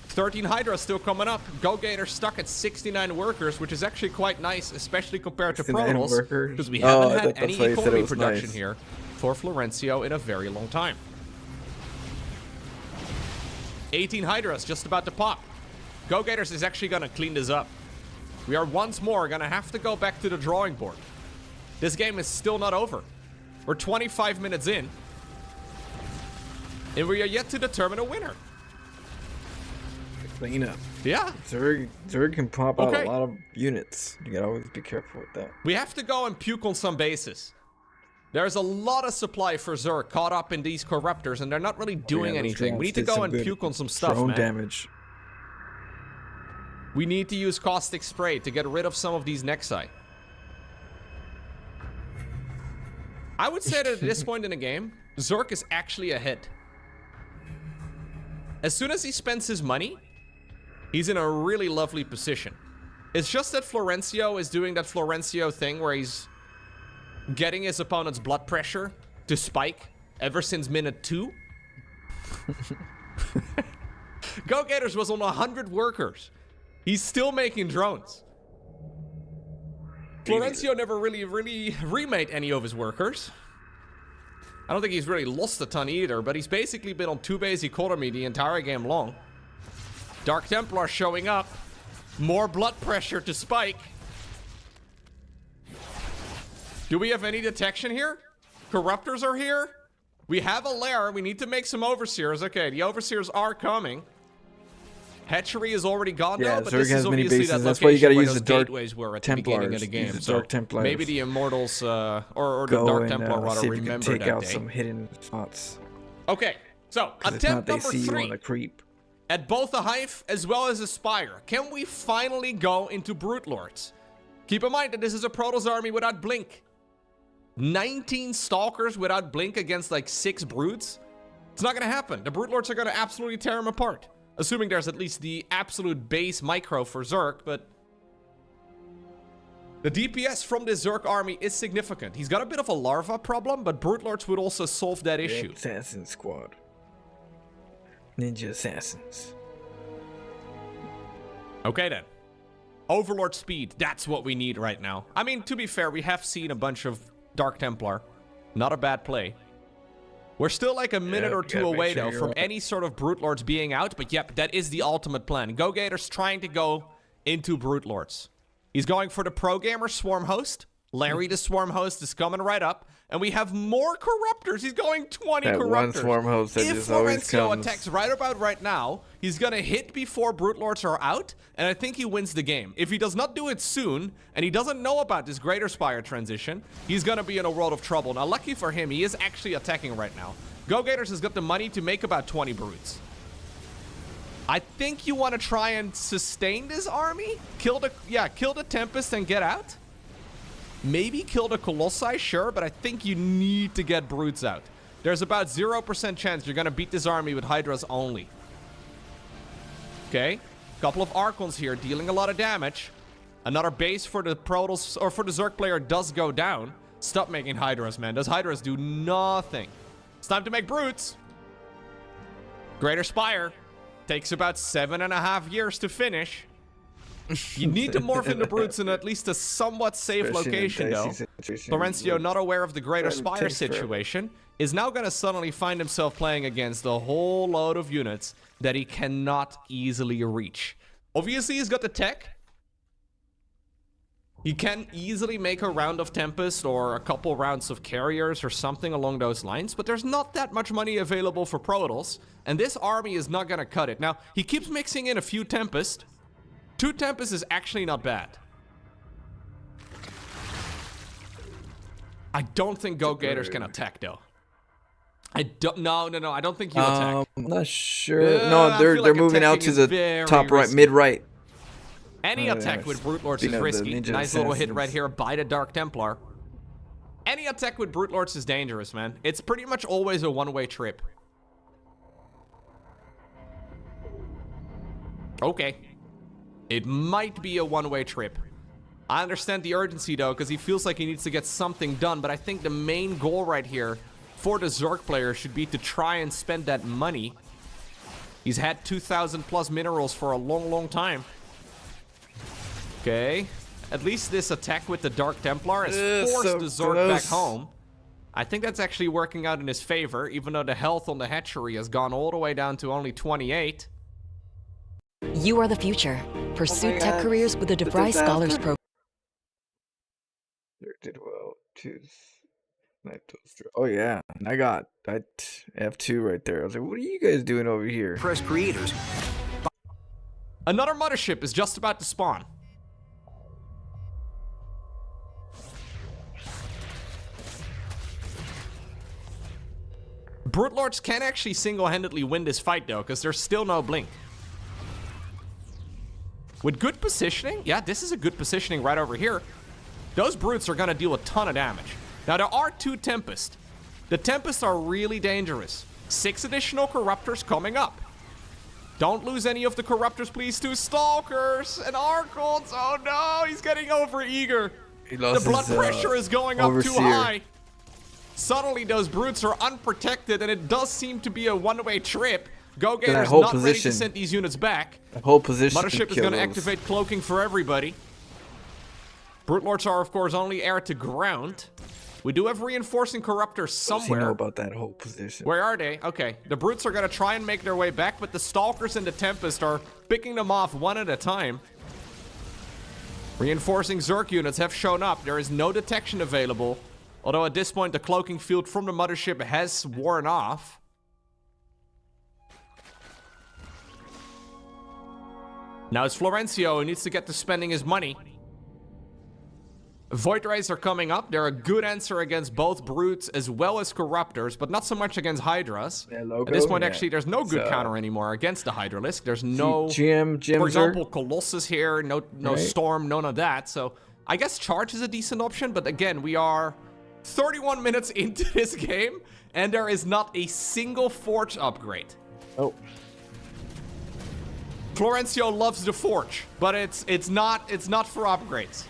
13 Hydra still coming up. Go Gator stuck at 69 workers, which is actually quite nice, especially compared to Protoss, because we haven't had any economy production here for Florencio in a very long time. 18 Hydras just about to pop. Go Gators is actually going to clean this up. We are once more going to have to go back to the drawing board. This game is still not over. We're 25 minutes in, and we are yet to determine a winner. Clean up. Yeah. Zerg can pop out a lot of units. You gotta always be careful with that. We have to go and puke on some bases. There's a lot of supply for Zerg caught up in these Corruptors, and they're not really doing anything. We need to go and puke on some stuff, man. Damage. We need to use Caustic Spray to get rid of some of these Nexi. I would say that at this point in the game, Zerk is actually ahead. As soon as he spends his money, he's in a really lovely position. It's just that Florencio is doing that Florencio thing where he's getting his opponent's blood pressure to spike ever since minute 2. Go Gators was on 100 workers. He's still making drones. Florencio never really remade any of his workers. I don't think he's really lost a ton either, but he's basically been on 2 base economy the entire game long. Dark Templar showing up. More blood pressure to spike. Do we have any detection here? Corruptors are here. We have a lair. We need to make some Overseers. Okay, the Overseers are coming. Hatchery is already gone now, but this is obviously that That's why you gotta use the Dark gateways were at the beginning of the game. Use the Dark Templars. Maybe the Immortals, or the Dark Templar rather, remember that take out day. some hidden spots. Okay, so attempt number 3 at both the Hive as well as the Spire. Can we finally go into Brute Lords? Keep in mind that this is a Protoss army without Blink. 19 Stalkers without Blink against like 6 Brutes? It's not gonna happen. The Brute Lords are gonna absolutely tear them apart. Assuming there's at least the absolute base micro for Zerk, but the DPS from this Zerk army is significant. He's got a bit of a larva problem, but Brute Lords would also solve that issue. Assassin Squad. Ninja Assassins. Okay then. Overlord speed, that's what we need right now. I mean, to be fair, we have seen a bunch of Dark Templar. Not a bad play. We're still like a minute or 2 away, though, from any sort of Brute Lords being out. But yep, that is the ultimate plan. Go Gators trying to go into Brute Lords. He's going for the Pro Gamer Swarm Host. Larry, the Swarm Host, is coming right up. And we have more Corruptors. He's going 20 That Corruptors. one Swarm Host that if just always Florencio comes. attacks right about right now, he's going to hit before Brute Lords are out, and I think he wins the game. If he does not do it soon, and he doesn't know about this Greater Spire transition, he's going to be in a world of trouble. Now, lucky for him, he is actually attacking right now. Go Gators has got the money to make about 20 Brutes. I think you want to try and sustain this army. Kill the Tempest and get out. Maybe kill the Colossi, sure, but I think you need to get Brutes out. There's about 0% chance you're going to beat this army with Hydras only. Okay. Couple of Archons here dealing a lot of damage. Another base for the Protoss, or for the Zerg player does go down. Stop making Hydras, man. Those Hydras do nothing. It's time to make Brutes. Greater Spire. Takes about 7.5 years to finish. You need to morph into Brutes in at least a somewhat safe location, though. Florencio, not aware of the Greater Spire situation, is now going to suddenly find himself playing against a whole load of units that he cannot easily reach. Obviously, he's got the tech. He can easily make a round of Tempest or a couple rounds of Carriers or something along those lines, but there's not that much money available for Protoss, and this army is not going to cut it. Now, he keeps mixing in a few Tempest. 2 Tempest is actually not bad. I don't think Go Gators can attack, though. I don't. No. I don't think you attack. I'm not sure. No, they're like moving out to the top right, mid right. Any attack with Brute Lords is risky. Nice little hit right here by the Dark Templar. Any attack with Brute Lords is dangerous, man. It's pretty much always a one-way trip. Okay. It might be a one-way trip. I understand the urgency, though, because he feels like he needs to get something done, but I think the main goal right here for the Zerg player should be to try and spend that money. He's had 2,000 plus minerals for a long, long time. Okay. At least this attack with the Dark Templar has forced the Zerg back home. I think that's actually working out in his favor, even though the health on the hatchery has gone all the way down to only 28. You are the future. Pursue tech careers with the DeVry Scholars Program. Did well. Choose. Oh yeah, I got F2 right there. I was like, what are you guys doing over here? Press creators. Another mothership is just about to spawn. Brute Lords can actually single-handedly win this fight, though, because there's still no blink. With good positioning, yeah, this is a good positioning right over here. Those Brutes are going to deal a ton of damage. Now, there are 2 Tempest. The Tempests are really dangerous. 6 additional Corruptors coming up. Don't lose any of the Corruptors, please. 2 Stalkers and Archons. Oh, no, he's getting over-eager. The blood pressure is going up too high. Suddenly, those Brutes are unprotected, and it does seem to be a one-way trip. Go Gators not ready to send these units back. The whole position. Mothership is going to activate cloaking for everybody. Brute Lords are, of course, only air to ground. We do have reinforcing Corruptors somewhere. You know about that whole position. Where are they? Okay, the Brutes are going to try and make their way back, but the Stalkers and the Tempest are picking them off one at a time. Reinforcing Zerg units have shown up. There is no detection available. Although at this point, the cloaking field from the Mothership has worn off. Now it's Florencio who needs to get to spending his money. Void Rays are coming up. They're a good answer against both Brutes as well as Corruptors, but not so much against Hydras. Yeah, logo, at this point, actually, there's no good counter anymore against the Hydralisk. There's no, for example, Colossus here, no right? Storm, none of that. So I guess Charge is a decent option, but again, we are 31 minutes into this game, and there is not a single Forge upgrade. Oh. Florencio loves the Forge, but it's not for upgrades.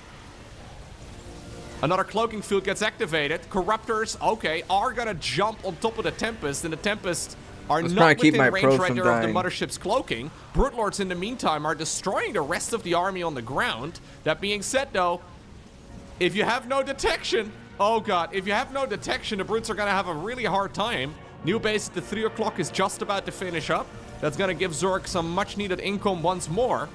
Another cloaking field gets activated. Corruptors, okay, are gonna jump on top of the Tempest, and the Tempest are not within range right there of the Mothership's cloaking. Brute Lords, in the meantime, are destroying the rest of the army on the ground. That being said, though, if you have no detection, oh god, if you have no detection, the Brutes are gonna have a really hard time. New base at the 3 o'clock is just about to finish up. That's gonna give Zerg some much-needed income once more.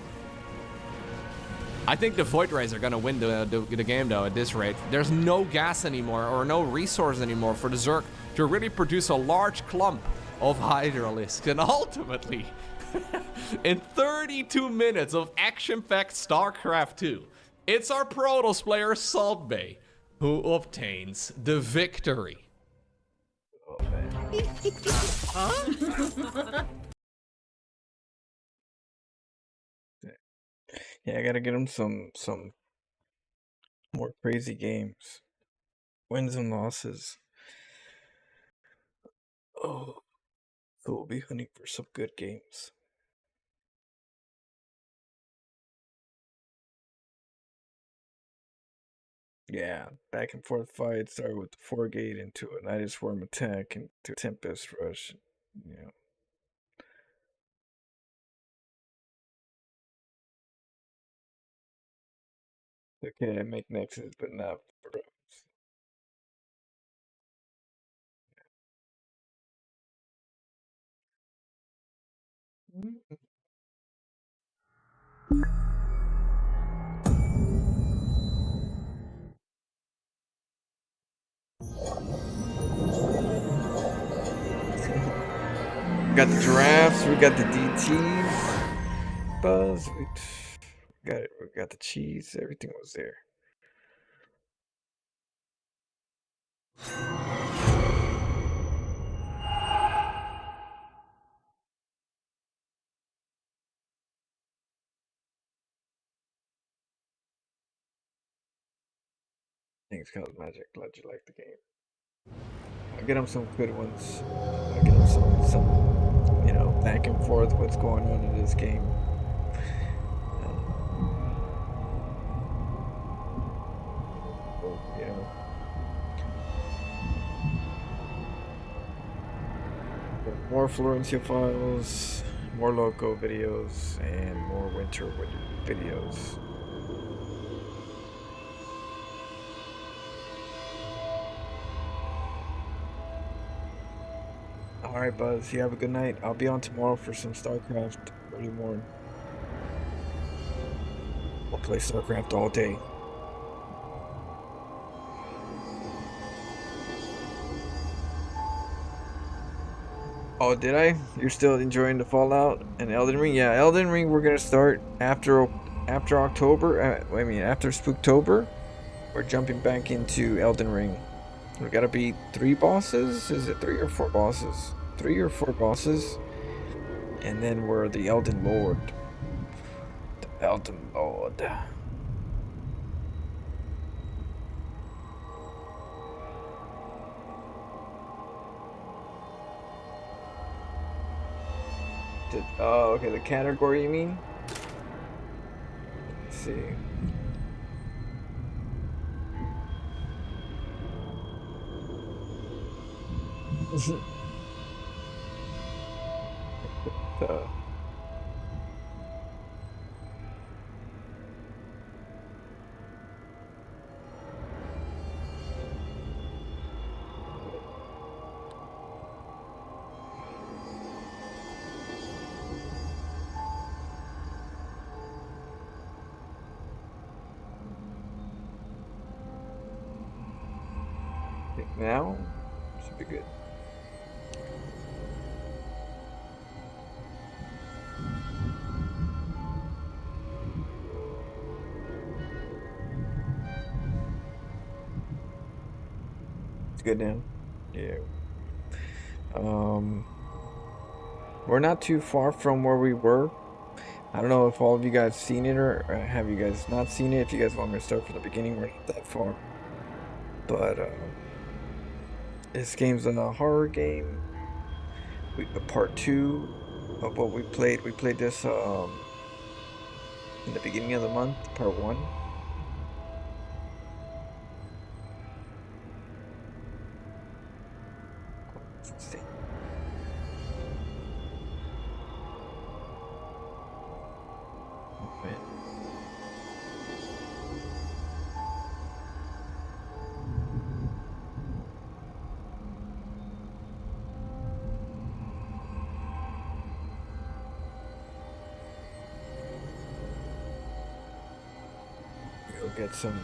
I think the Void Rays are gonna win the game though at this rate. There's no gas anymore or no resource anymore for the Zerg to really produce a large clump of Hydralisks. And ultimately, in 32 minutes of action-packed StarCraft 2, it's our Protoss player Salt Bay who obtains the victory. Oh, man. Yeah, I gotta get him some more crazy games. Wins and losses. Oh, so we'll be hunting for some good games. Yeah, back and forth fight started with the 4-gate into a Night Swarm attack into Tempest Rush. You know. Okay, I make nexus, but not for We got the giraffes, we got the DTs, Buzz, we got it, we got the cheese, everything was there. Thanks, Cause Magic. Glad you like the game. I'll get them some good ones. I'll get them some, you know, back and forth what's going on in this game. You know, more Florencia files, more loco videos, and more winter videos. Alright, Buzz, you have a good night. I'll be on tomorrow for some StarCraft early morning. We'll play StarCraft all day. Oh, did I? You're still enjoying the Fallout and Elden Ring? Yeah, Elden Ring we're gonna start after October. I mean, after Spooktober. We're jumping back into Elden Ring. We gotta beat 3 bosses? Is it 3 or 4 bosses? 3 or 4 bosses. And then we're the Elden Lord. The Elden Lord. Oh, okay, the category you mean? Let's see. uh, I think now should be good. It's good now. Yeah. We're not too far from where we were. I don't know if all of you guys seen it or have you guys not seen it. If you guys want me to start from the beginning, we're not that far. But this game's a horror game. Part 2 of what we played. We played this in the beginning of the month, part 1. Let's see. Man. get some.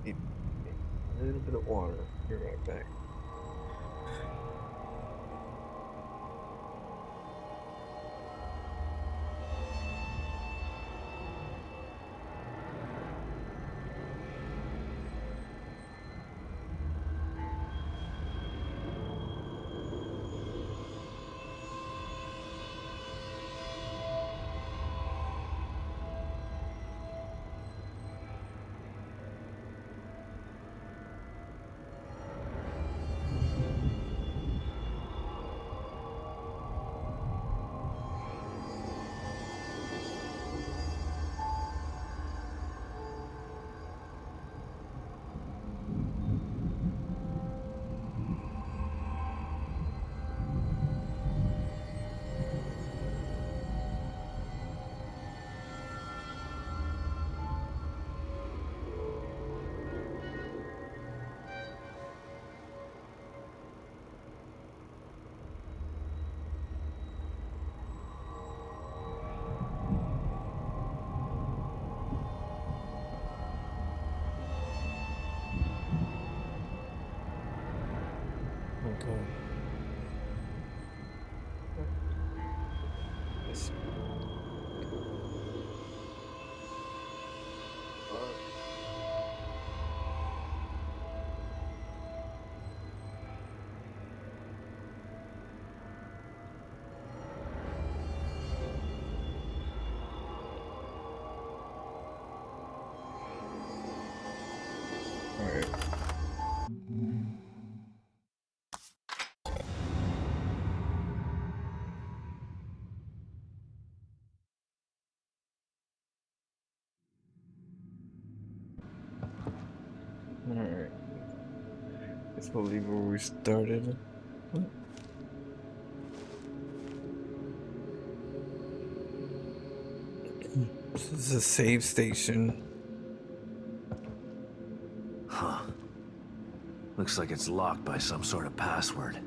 Need a little bit of water. Be right back. Okay. Yes. Alright. Alright. Guess we'll leave where we started. What? This is a save station. Huh. Looks like it's locked by some sort of password.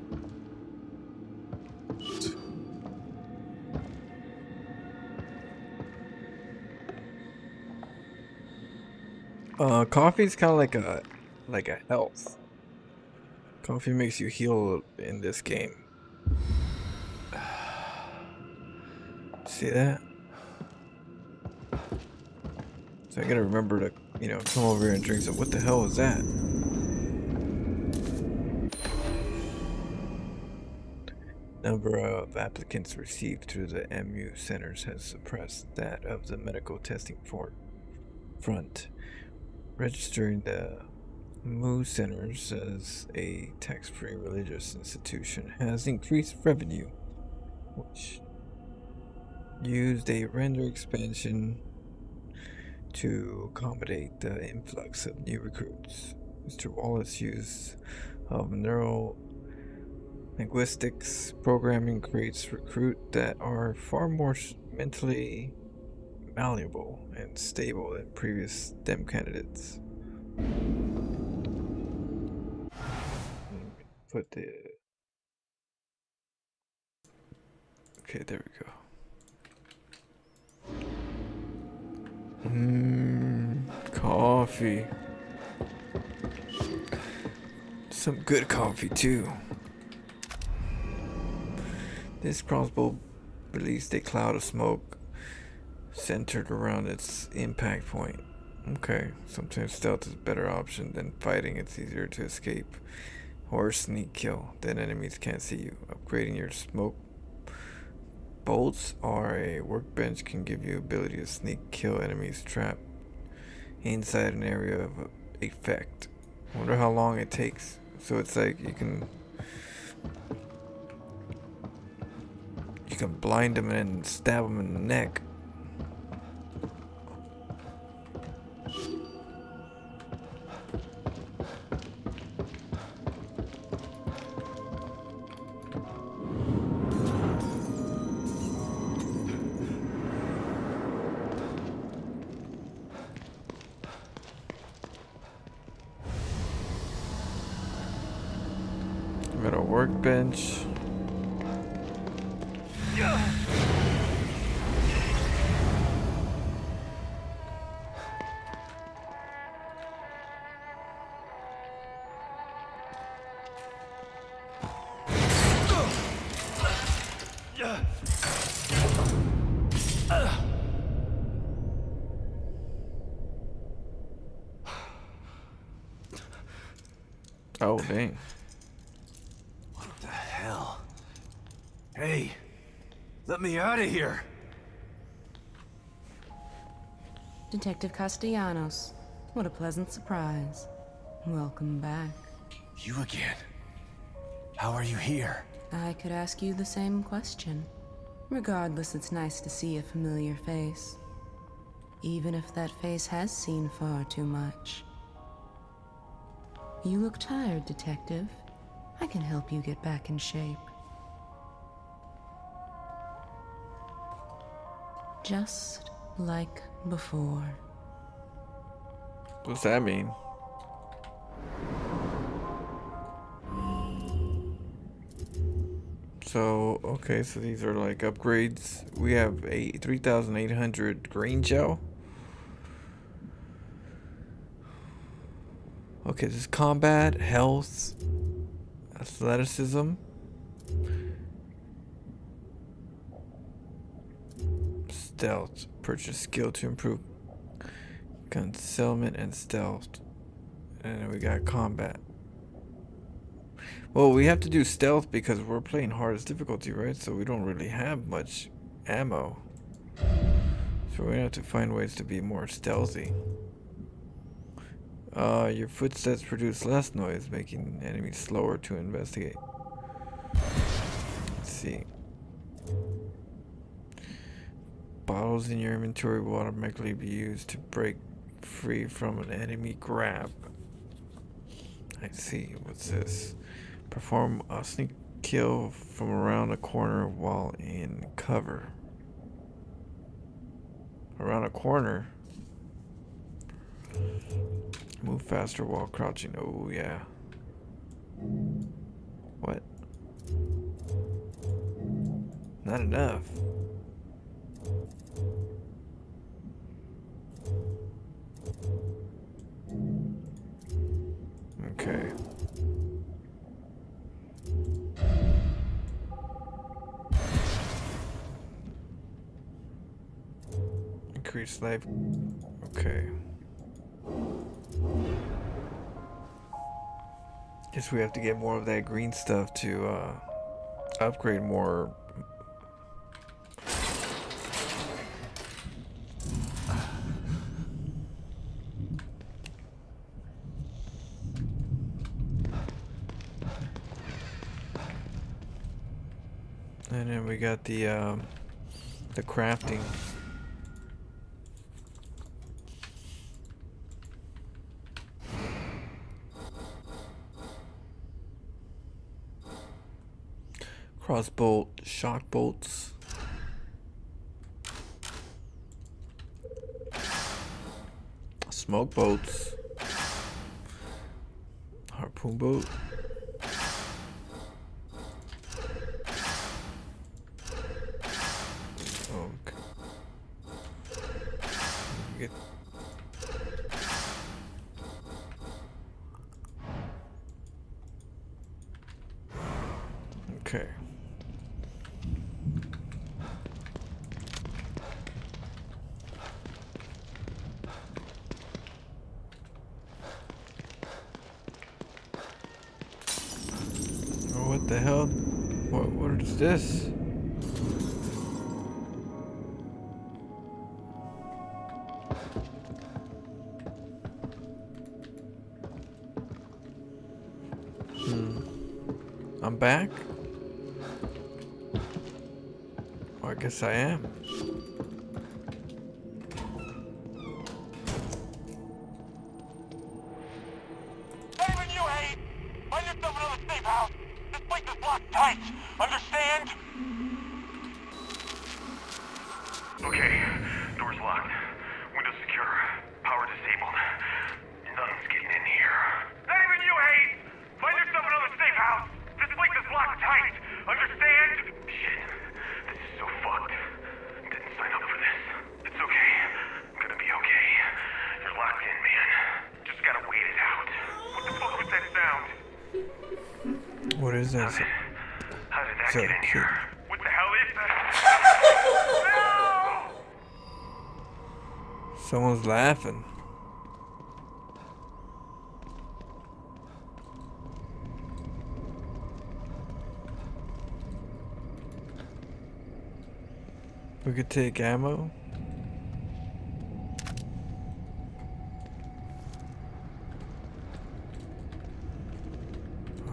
Coffee's kind of like a health. Coffee makes you heal in this game. See that? So I gotta remember to, you know, come over here and drink some. What the hell is that? Number of applicants received through the MU centers has suppressed that of the medical testing front. Registering the MU centers as a tax-free religious institution has increased revenue, which used a render expansion to accommodate the influx of new recruits. Mr. Wallace use of neural linguistics programming creates recruits that are far more mentally malleable and stable than previous STEM candidates. Put the... Okay, there we go. Coffee. Some good coffee too. This crossbow released a cloud of smoke centered around its impact point. Okay, sometimes stealth is a better option than fighting. It's easier to escape or sneak kill. Then enemies can't see you. Upgrading your smoke bolts or a workbench can give you ability to sneak kill enemies trapped inside an area of effect. I wonder how long it takes. So it's like you can blind them and stab them in the neck. Got a workbench. Oh, dang. What the hell? Hey, let me out of here. Detective Castellanos. What a pleasant surprise. Welcome back. You again? How are you here? I could ask you the same question. Regardless, it's nice to see a familiar face. Even if that face has seen far too much. You look tired, Detective. I can help you get back in shape. Just like before. What's that mean? So, okay, so these are like upgrades. We have a 3,800 green gel. Okay, this is combat, health, athleticism, stealth. Purchase skill to improve concealment and stealth. And then we got combat. Well, we have to do stealth because we're playing hardest difficulty, right? So we don't really have much ammo. So we're gonna have to find ways to be more stealthy. Your footsteps produce less noise, making enemies slower to investigate. Let's see. Bottles in your inventory will automatically be used to break free from an enemy grab. I see. What's this? Perform a sneak kill from around a corner while in cover. Around a corner? Move faster while crouching. Oh, yeah. What? Not enough. Okay. Increase life. Okay. Guess we have to get more of that green stuff to upgrade more. And then we got the crafting. Crossbolt, shock bolts. Smoke bolts. Harpoon boat. Okay. Get okay. Oh, what the hell? What is this? I'm back? Well, I guess I am. Anyone you hate, find yourself another safe house. This place is locked tight. Understand? Okay, door's locked. Windows secure. Power disabled. Nothing's getting in here. Anyone you hate, find yourself another safe house. This place is locked tight. Understand? Shit. This is so fucked. Didn't sign up for this. It's okay. I'm gonna be okay. You're locked in, man. Just gotta wait it out. What the fuck was that sound? What is that? How did that So get in cute. here? What the hell is that? No! Someone's laughing. We could take ammo.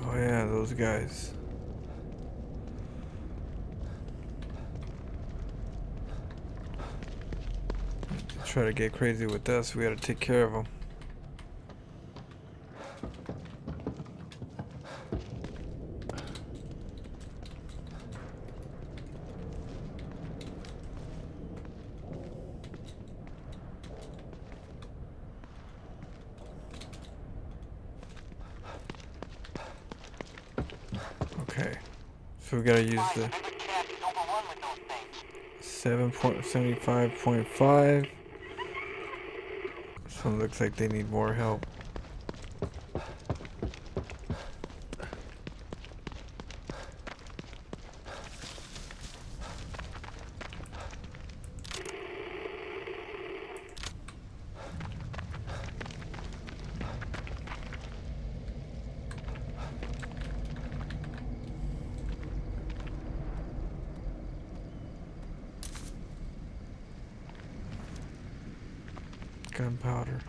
Oh yeah, those guys. They try to get crazy with us, we gotta take care of them. Okay, so we gotta use the 7.75.5. So it looks like they need more help. Gunpowder.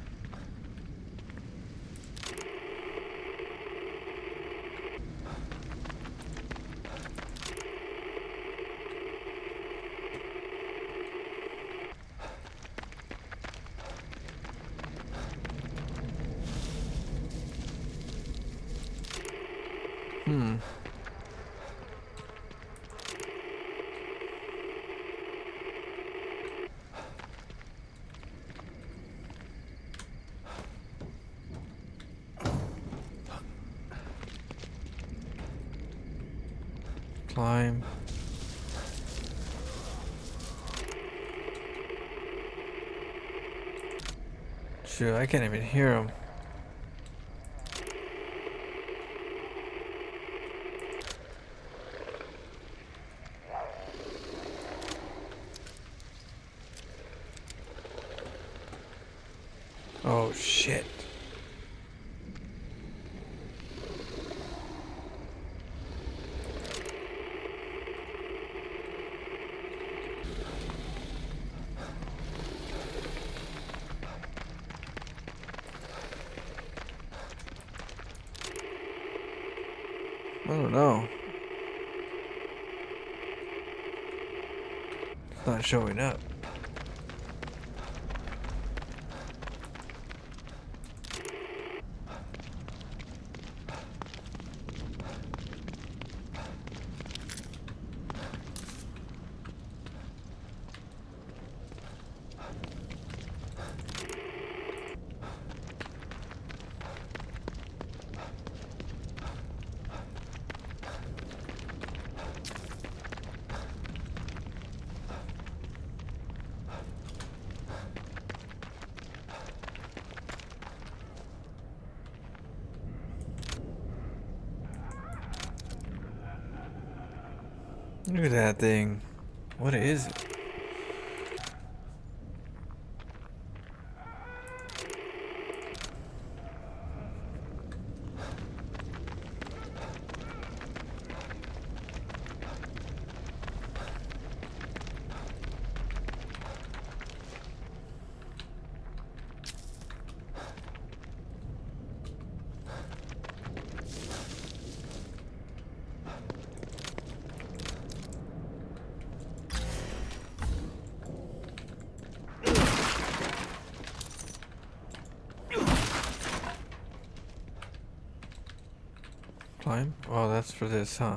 Climb. Shoot, I can't even hear him. Oh shit. I don't know. It's not showing up. Look at that thing. What is it? Climb? Oh, that's for this, huh?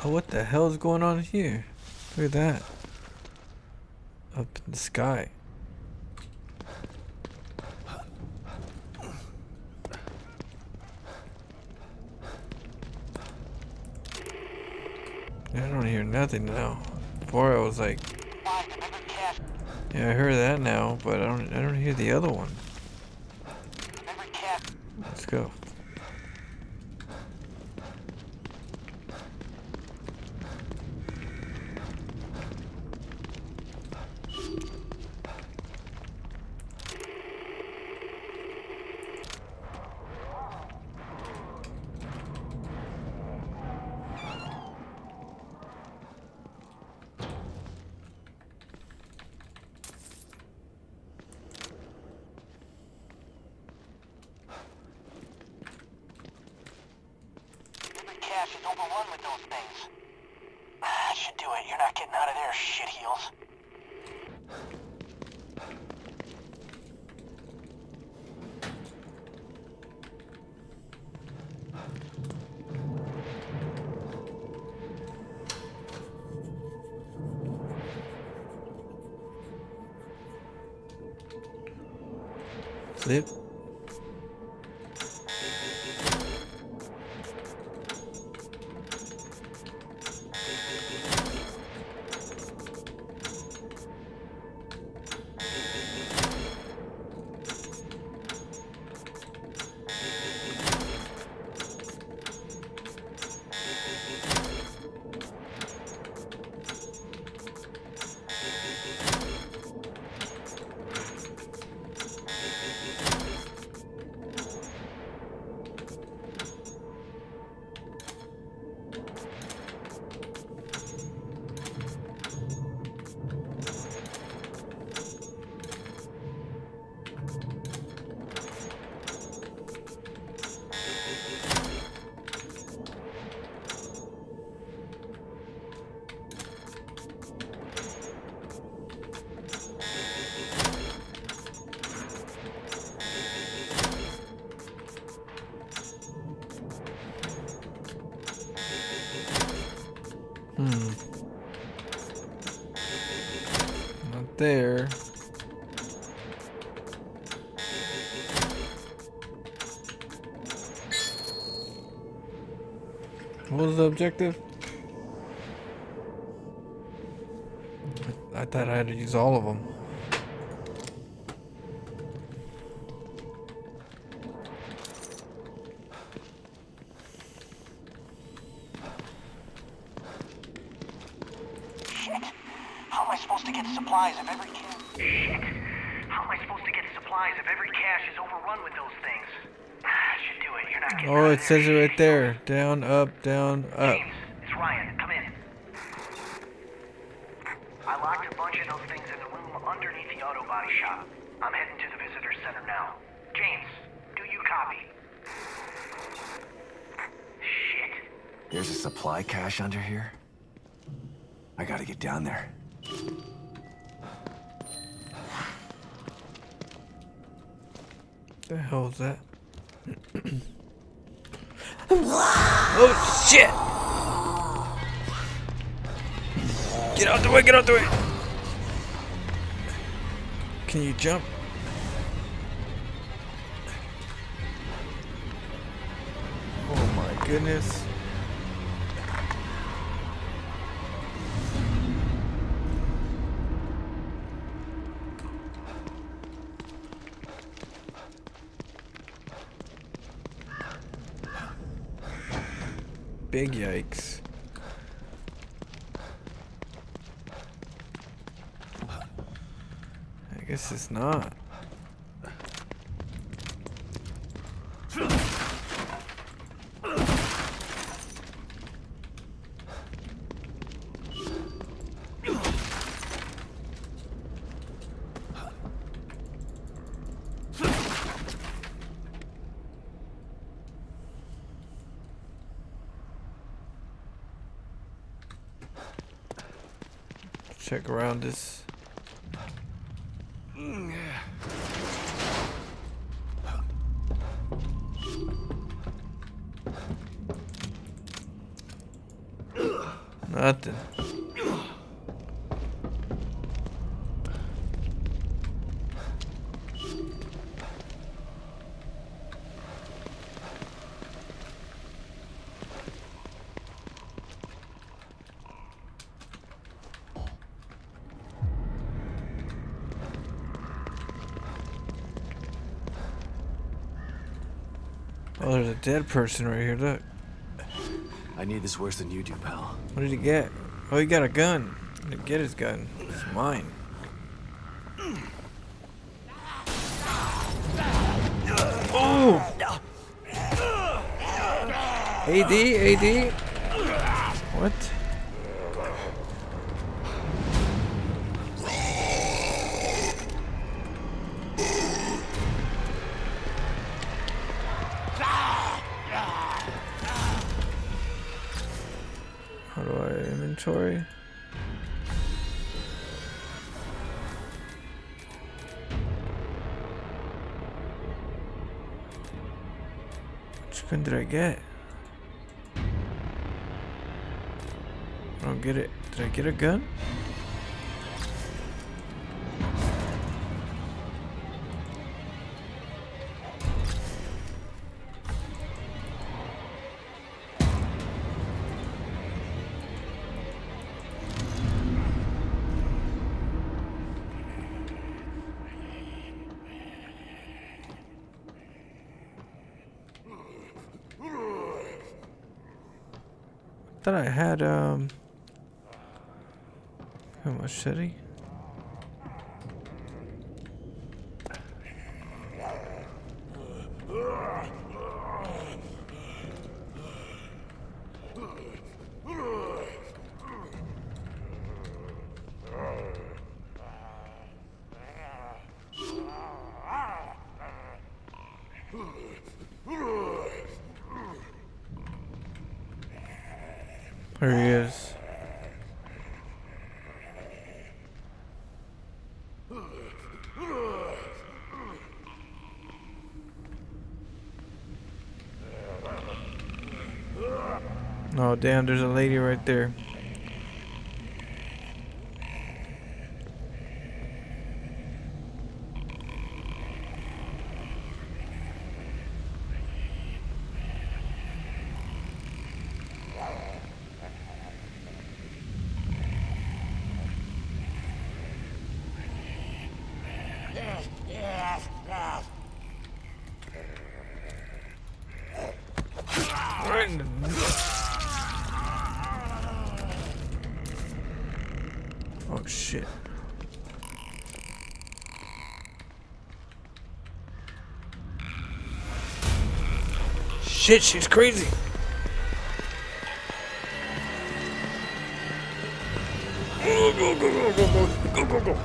Oh, what the hell is going on here? Look at that. Up in the sky. I don't hear nothing now. Before I was like, yeah, I heard that now, but I don't hear the other one. Let's go. cache is overrun with those things. That should do it. You're not getting out of there, shitheels. Flip. Not there. What was the objective? I thought I had to use all of them. Shit. How am I supposed to get supplies if every Shit. How am I supposed to get supplies if every cache is overrun with those things? Should do it. You're not getting out Oh, of it there, says it right shitheels. there. Down, up, down, up. James, it's Ryan. Come in. I locked a bunch of those things in the room underneath the auto body shop. I'm heading to the visitor center now. James, do you copy? Shit. There's a supply cache under here. I gotta get down there. The hell is that? Oh shit! Get out the way, get out the way! Can you jump? Oh my goodness. Big yikes. I guess it's not. Check around this. Nothing. Oh, there's a dead person right here, look. I need this worse than you do, pal. What did he get? Oh, he got a gun. He didn't get his gun. It's mine. Oh! AD, AD. What? inventory. Which gun did I get? I don't get it. Did I get a gun? Thought I had a machete. There he is. Oh damn, there's a lady right there. Oh shit. Shit, she's crazy. Go, go, go, go, go, go, go, go.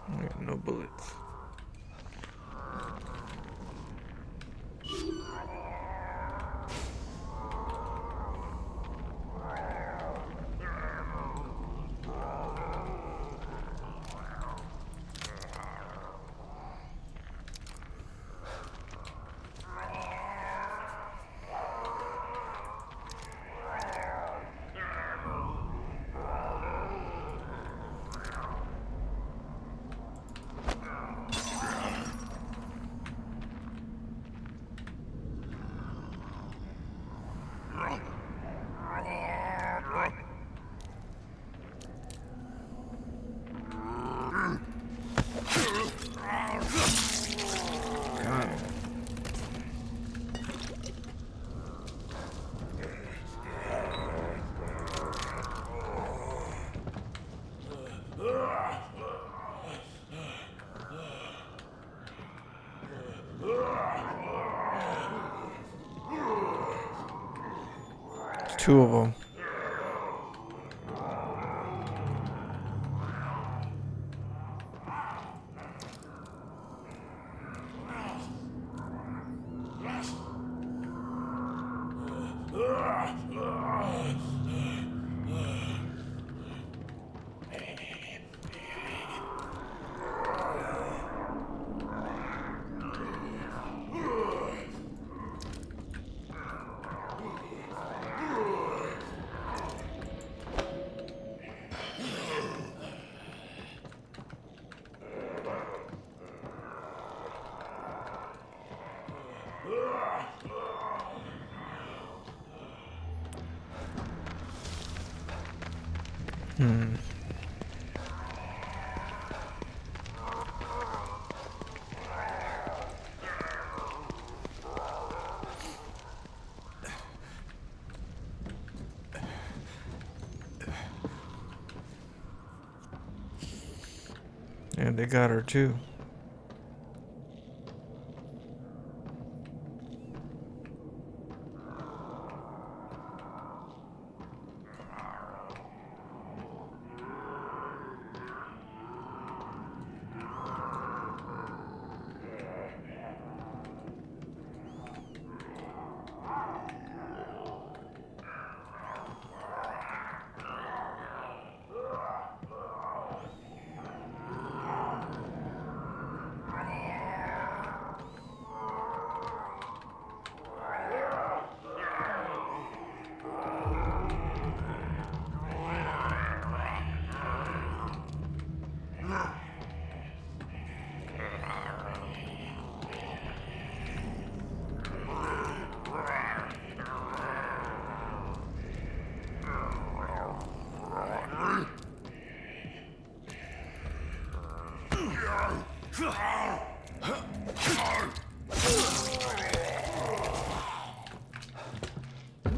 I got no bullets. Two of them. And they got her too.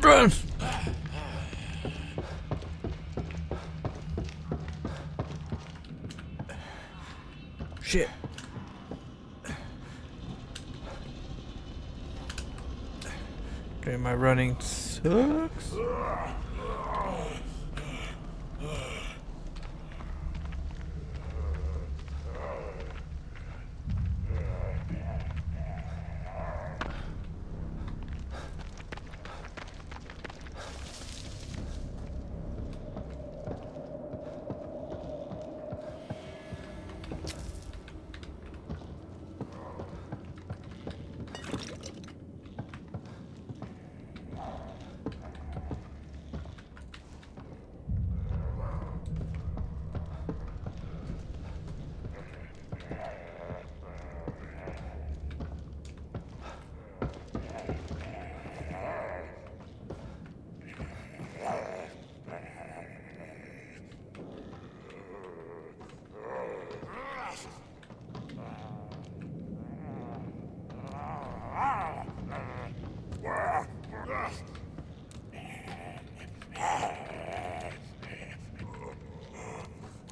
Run! Shit. Okay, my running sucks.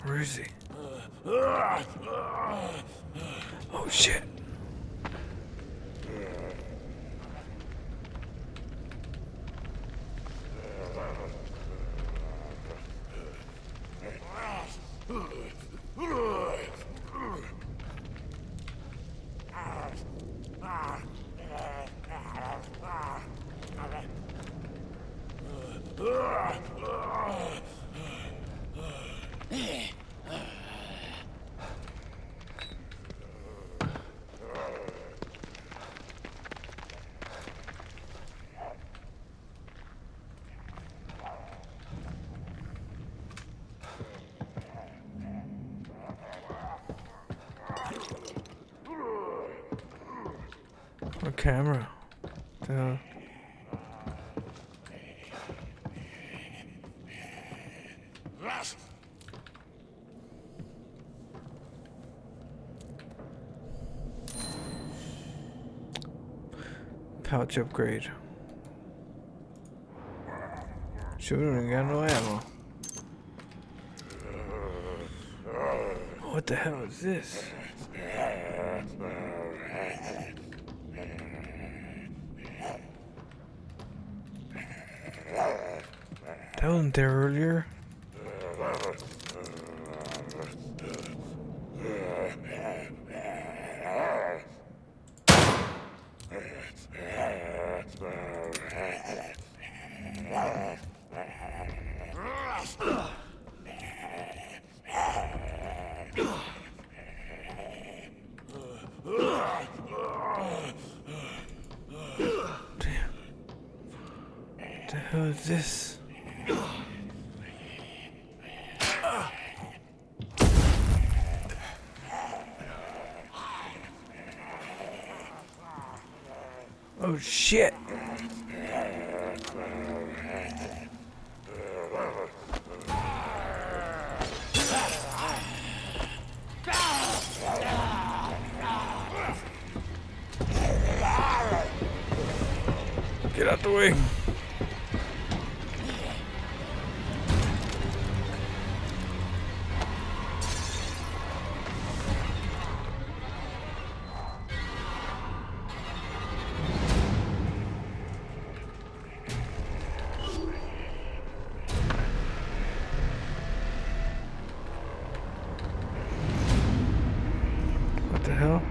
Where is he? Oh shit. A camera. The pouch upgrade. Shoot, we ain't got no ammo. What the hell is this? That wasn't there earlier. Damn. What the hell is this? Oh shit! Get out the way. What the hell?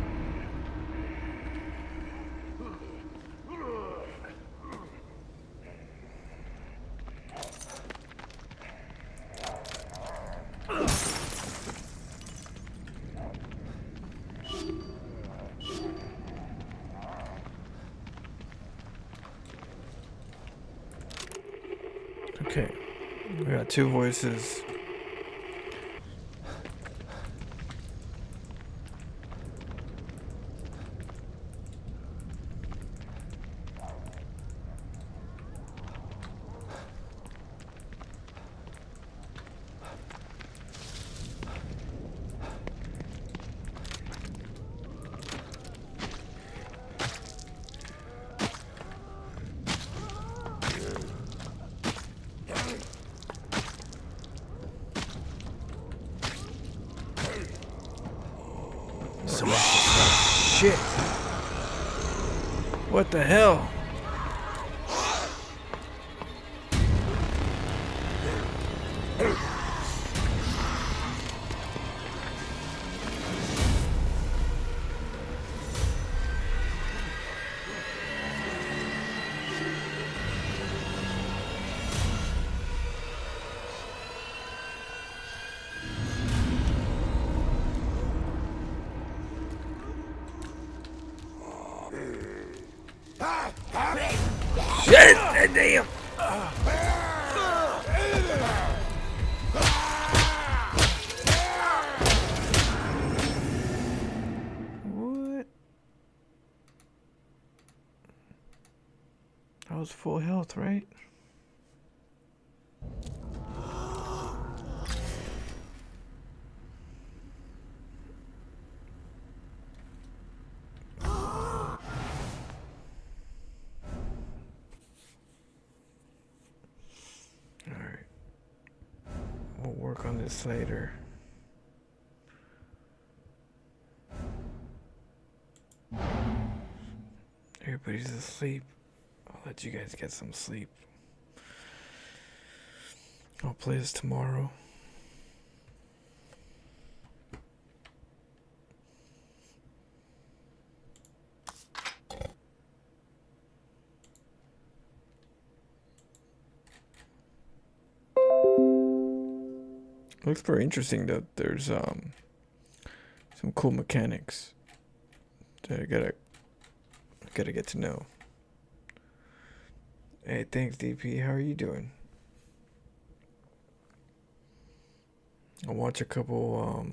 Okay, we got two voices. shit. What the hell? Shit! Damn! What? That was full health, right? Alright. We'll work on this later. Everybody's asleep. I'll let you guys get some sleep. I'll play this tomorrow. Looks very interesting though. There's some cool mechanics that I gotta get to know. Hey, thanks DP. How are you doing? I'll watch a couple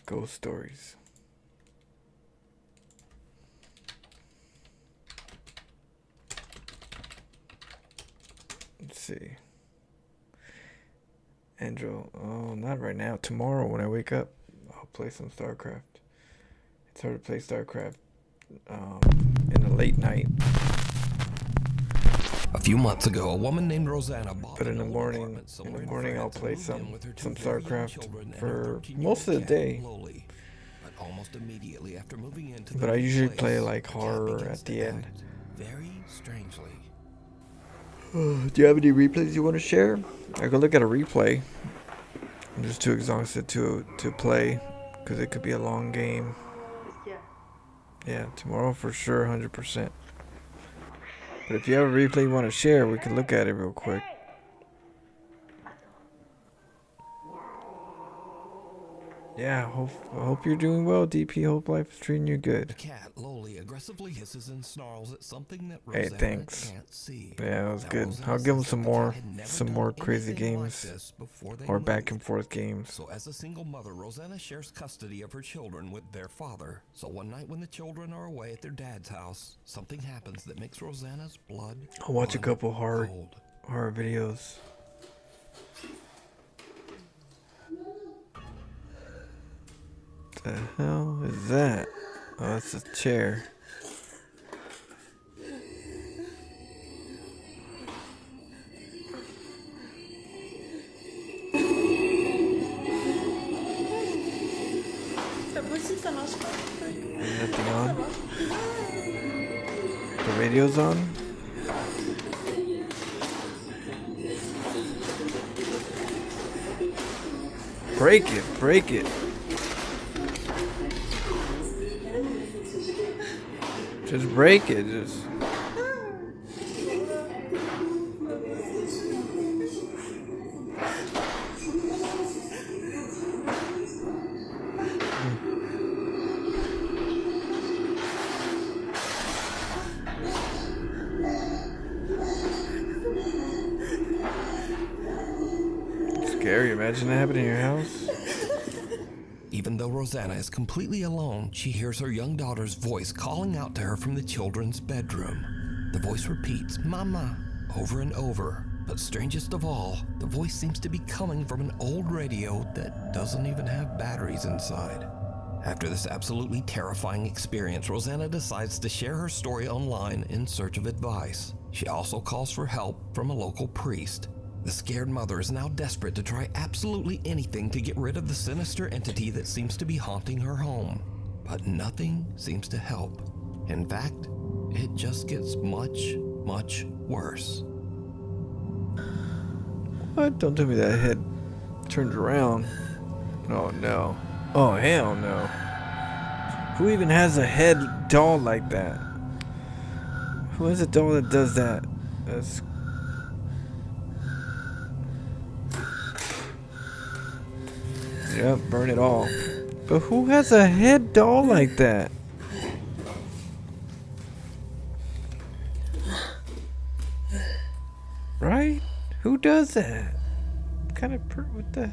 ghost stories. Let's see. Andrew, oh, not right now. Tomorrow when I wake up, I'll play some StarCraft. It's hard to play StarCraft in the late night. A few months ago, a woman named Rosanna bought But in the morning, I'll play some StarCraft for most of the day. But almost immediately after moving into But I usually play like horror at the end. Very strangely. Do you have any replays you want to share? I could look at a replay. I'm just too exhausted to play because it could be a long game. Yeah, tomorrow for sure, 100%. But if you have a replay you want to share, we can look at it real quick. Yeah, I hope you're doing well, DP. Hope life is treating you good. The cat, Loli, aggressively hisses and snarls at something that Hey, Rosanna thanks. can't see. Yeah, that was Now, good. Rosanna I'll give him says some that the more, cat had never done crazy anything like games this before they or back and moved. forth games. So as a single mother, Rosanna shares custody of her children with their father. So one night when the children are away at their dad's house, something happens that makes Rosanna's blood I'll watch a run couple horror cold. videos. The hell is that? Oh, that's a chair. Is nothing on? The radio's on? Break it, break it. Just break it, just. Scary, imagine that happening in your house. Even though Rosanna is completely alone, she hears her young daughter's voice calling out to her from the children's bedroom. The voice repeats, "Mama," over and over. But strangest of all, the voice seems to be coming from an old radio that doesn't even have batteries inside. After this absolutely terrifying experience, Rosanna decides to share her story online in search of advice. She also calls for help from a local priest. The scared mother is now desperate to try absolutely anything to get rid of the sinister entity that seems to be haunting her home. But nothing seems to help. In fact, it just gets much, much worse. What? Don't tell me that head turns around. Oh no. Oh hell no. Who even has a head doll like that? Who has a doll that does that? That's... Yep, burn it all. But who has a head doll like that? Right? Who does that? What kind of what the?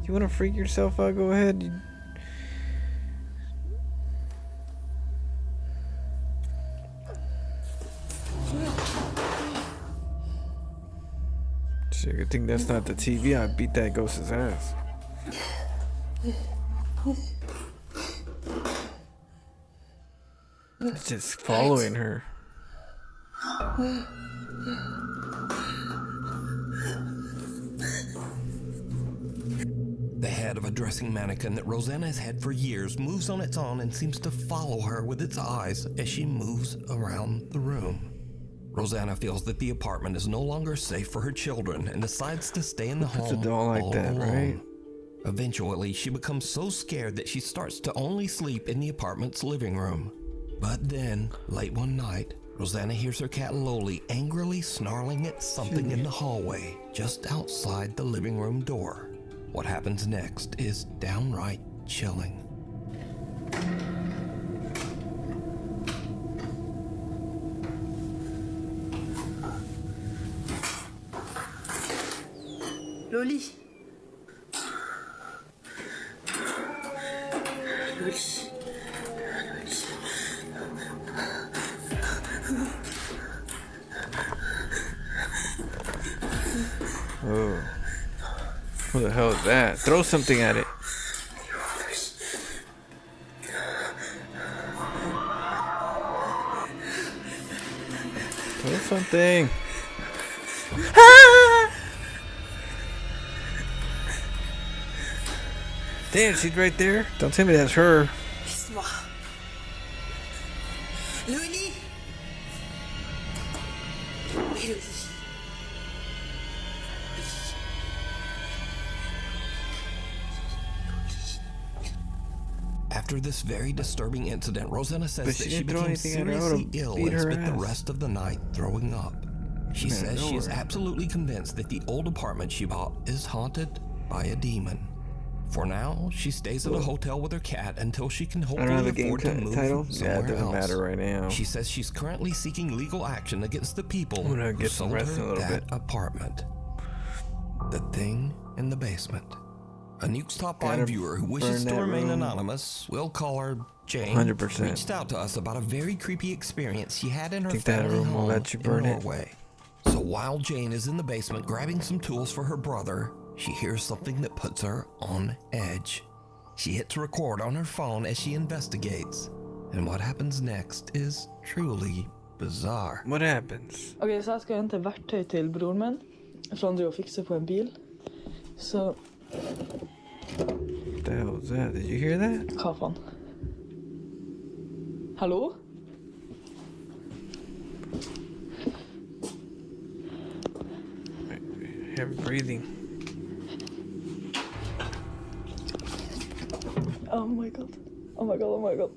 You want to freak yourself out? Go ahead. Shit, good thing that's not the TV. I beat that ghost's ass. It's just following her. The head of a dressing mannequin that Rosanna has had for years moves on its own and seems to follow her with its eyes as she moves around the room. Rosanna feels that the apartment is no longer safe for her children and decides to stay in the home It's a doll like all that, alone. right? Eventually, she becomes so scared that she starts to only sleep in the apartment's living room. But then, late one night, Rosanna hears her cat Loli angrily snarling at something in the hallway just outside the living room door. What happens next is downright chilling. Loli. Loli. Oh. What the hell is that? Throw something at it. Throw something. Damn, she's right there. Don't tell me that's her. Laisse-moi. Loli. Oui, Loli. After this very disturbing incident, Rosanna says But that she she didn't throw became anything at her. I seriously would've ill beat and her spent the ass. rest of the night throwing up. She Man, says she is nowhere. absolutely convinced that the old apartment she bought is haunted by a demon. For now, she stays at a hotel with her cat until she can I don't hopefully have a game afford to move title. Yeah, somewhere it doesn't else. matter right now. She says she's currently seeking legal action against the people I'm gonna who get some sold rest in a her little that bit. apartment. The Thing in the Basement. A Nuke's Top 5 Gotta viewer who wishes burn to that remain room. anonymous, we'll call her Jane, 100%. reached out to us about a very creepy experience she had in her Think that family room will home let you in burn it? Norway. So while Jane is in the basement grabbing some tools for her brother, she hears something that puts her on edge. She hits record on her phone as she investigates, and what happens next is truly bizarre. What happens? Okej, så här ska jag hämta verktyg till bror min från det jag fixar på en bil. Så... What the hell was that? Did you hear that? Hva fan? Hallå? Heavy breathing. Oh my god. Oh my god, oh my god.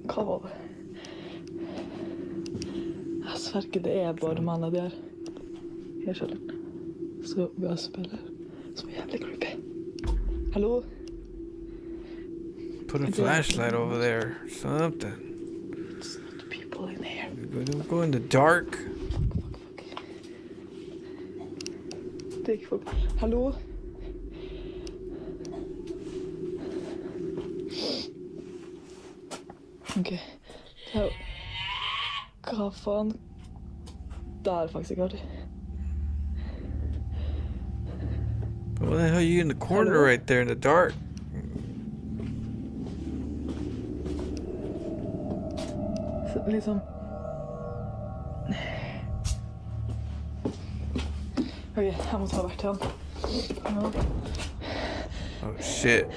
Hva var det? Jeg sverger, det er bare mannen der. Her skjønner den. Så vi spiller. Som er jævlig creepy. Hallo? Put a flashlight over there. Something. It's not people in here. Don't go in the dark. Det er ikke folk. Hallo? Ok. Hva faen? Det er faktisk ikke artig. What the hell are you in the corner Hello? right there in the dark? Så liksom... Okay, jeg må ta hvert hånd. Oh shit.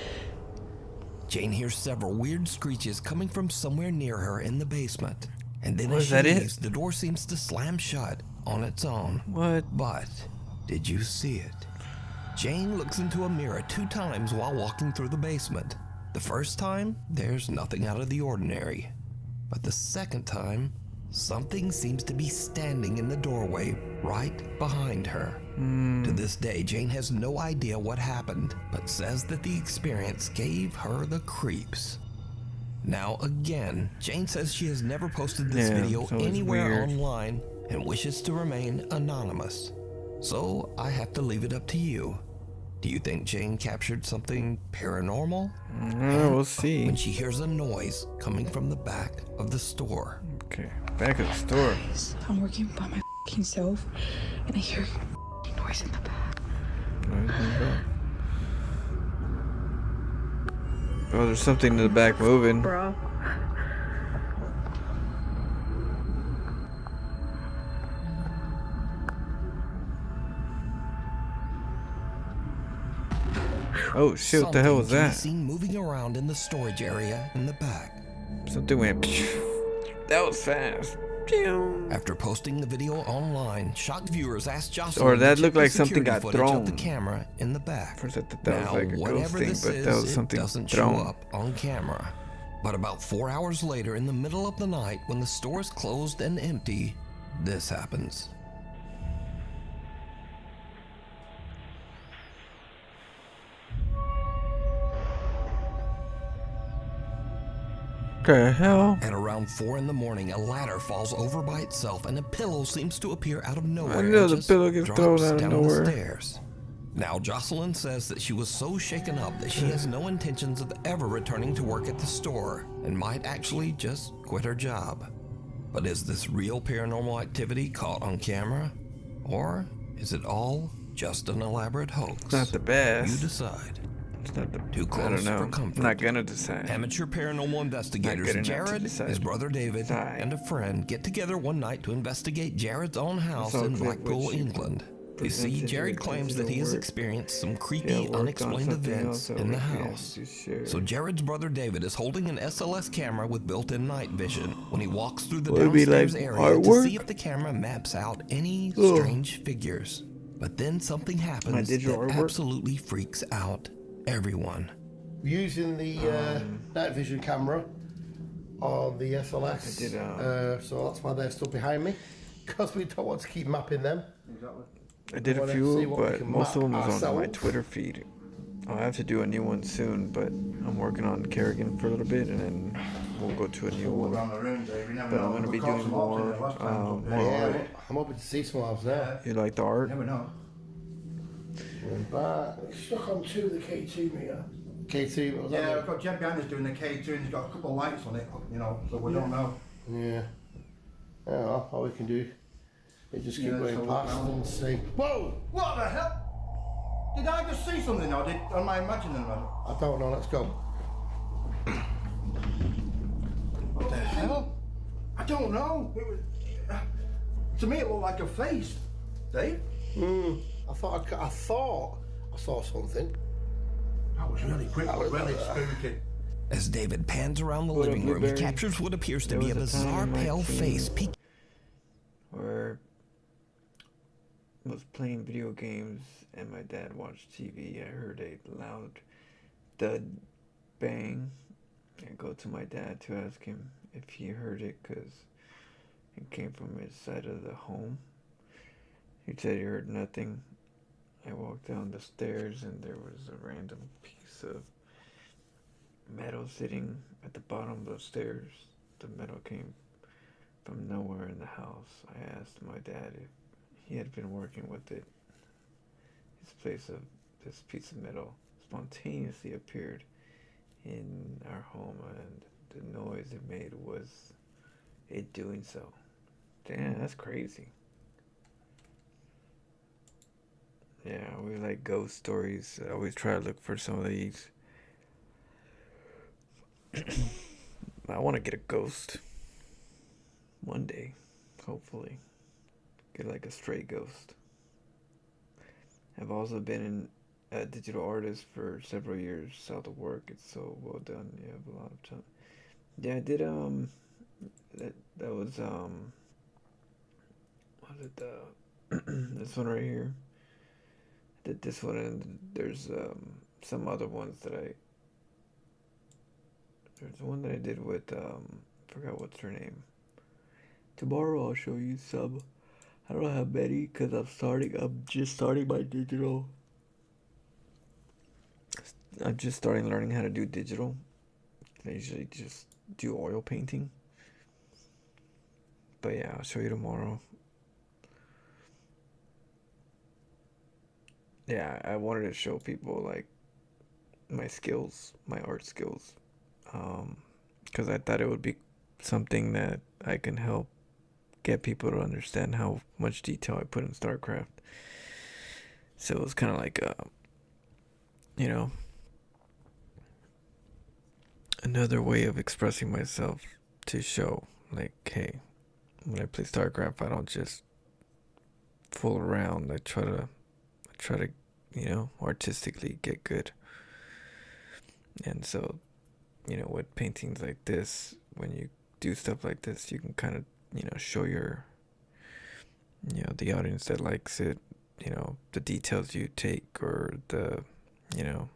Jane hears several weird screeches coming from somewhere near her in the basement. And then Was as she that it? leaves, the door seems to slam shut on its own. What? But did you see it? Jane looks into a mirror 2 times while walking through the basement. The first time, there's nothing out of the ordinary. But the second time, something seems to be standing in the doorway right behind her. To this day, Jane has no idea what happened, but says that the experience gave her the creeps. Now again, Jane says she has never posted this video so it's anywhere weird. online and wishes to remain anonymous. So I have to leave it up to you. Do you think Jane captured something paranormal? We'll see. When she hears a noise coming from the back of the store. Okay, back of the store. I'm working by my f***ing self, and I hear f***ing noise in the back. Oh, there's something in the back moving. Bro. Oh shit, what the hell was Something can be that? seen moving around in the storage area in the back. Something went. That was fast. After posting the video online, shocked viewers asked Jocelyn Or that to looked check like the something security got footage thrown. of the camera in the back. First I thought that Now, was like a ghost whatever thing, this but that is, was something it doesn't thrown. show up on camera. But about 4 hours later, in the middle of the night, when the store is closed and empty, this happens. The hell? At around 4 in the morning, a ladder falls over by itself, and a pillow seems to appear out of nowhere. I know and the just pillow gets thrown drops out of down nowhere. The stairs. Now, Jocelyn says that she was so shaken up that she has no intentions of ever returning to work at the store, and might actually just quit her job. But is this real paranormal activity caught on camera? Or is it all just an elaborate hoax? It's not the best. You decide. It's not the. Too I don't close know. for comfort. I'm not gonna decide. Amateur paranormal investigators good enough to Jared, decide. his brother David, Decide. and a friend get together one night to investigate Jared's own house all in good what Blackpool, you England. You see, presented Jared your claims that he has work. experienced some Yeah, creepy, worked on unexplained something events else in the over here. house. Just share. So Jared's brother David is holding an SLS camera with built-in night vision when he walks through the Would it be downstairs like area to artwork? see if the camera maps out any Ugh. strange figures. But then something happens that digital artwork? absolutely freaks out everyone. Using the night vision camera on the SLS, I did, so that's why they're still behind me, because we don't want to keep mapping them. I did a wanna see few, what we but can most of them map was on my ourselves. Twitter feed. I'll have to do a new one soon, but I'm working on Kerrigan for a little bit, and then we'll go to a new one. But I'm gonna be doing more Yeah, art. I'm hoping to see some of now. You like the art? Never know. Back. Stuck on two of the K2 meter. K2, what was that? Yeah, I've got Jeb behind us doing the K2 and he's got a couple of lights on it, you know, so we don't know. Yeah. Yeah, well, all we can do is just keep Yeah, going so past look and see. Whoa! What the hell? Did I just see something or am I imagining that? I don't know, let's go. What the hell? I don't know. It was, to me it looked like a face. Dave? I thought I saw something. That was really quick, That was really really- spooky. As David pans around the What a living room, he blueberry. captures what appears to There be a was a bizarre time in my pale teens face peeking where I was playing video games and my dad watched TV. I heard a loud thud bang. I go to my dad to ask him if he heard it because it came from his side of the home. He said he heard nothing. I walked down the stairs and there was a random piece of metal sitting at the bottom of the stairs. The metal came from nowhere in the house. I asked my dad if he had been working with it. This piece of metal spontaneously appeared in our home, and the noise it made was it doing so. Damn, that's crazy. Yeah, we like ghost stories. I always try to look for some of these. I want to get a ghost one day, hopefully. Get like a stray ghost. I've also been a digital artist for several years. Saw the work; it's so well done. You have a lot of time. Yeah, I did. That was what was it? This one right here. I did this one, and there's some other ones that I. There's one that I did with forgot what's her name. Tomorrow I'll show you some. I don't have many because I'm just starting my digital. I'm just starting learning how to do digital. I usually just do oil painting. But yeah, I'll show you tomorrow. Yeah, I wanted to show people like my skills, my art skills. Because I thought it would be something that I can help get people to understand how much detail I put in StarCraft. So it was kind of like, you know, another way of expressing myself to show, like, hey, when I play StarCraft, I don't just fool around. I try to, you know, artistically get good. And so, you know, with paintings like this, when you do stuff like this, you can kind of, you know, show your, you know, the audience that likes it, you know, the details you take, or the, you know,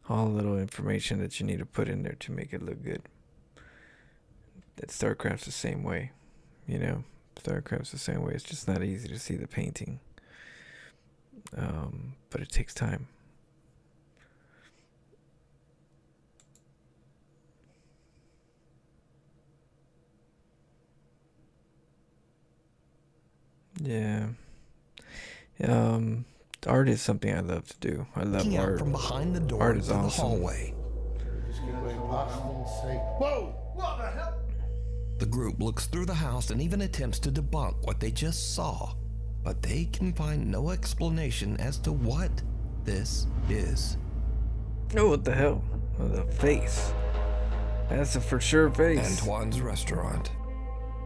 all the little information that you need to put in there to make it look good. That StarCraft's the same way, you know. StarCraft's the same way. It's just not easy to see the painting, but it takes time. Yeah. Art is something I love to do. I love Looking out art. from behind the door Art is to the awesome. hallway. Just keep going past and say, whoa! What the hell? The group looks through the house and even attempts to debunk what they just saw, but they can find no explanation as to what this is. Oh, what the hell? Oh, the face. That's a for sure face. Antoine's restaurant.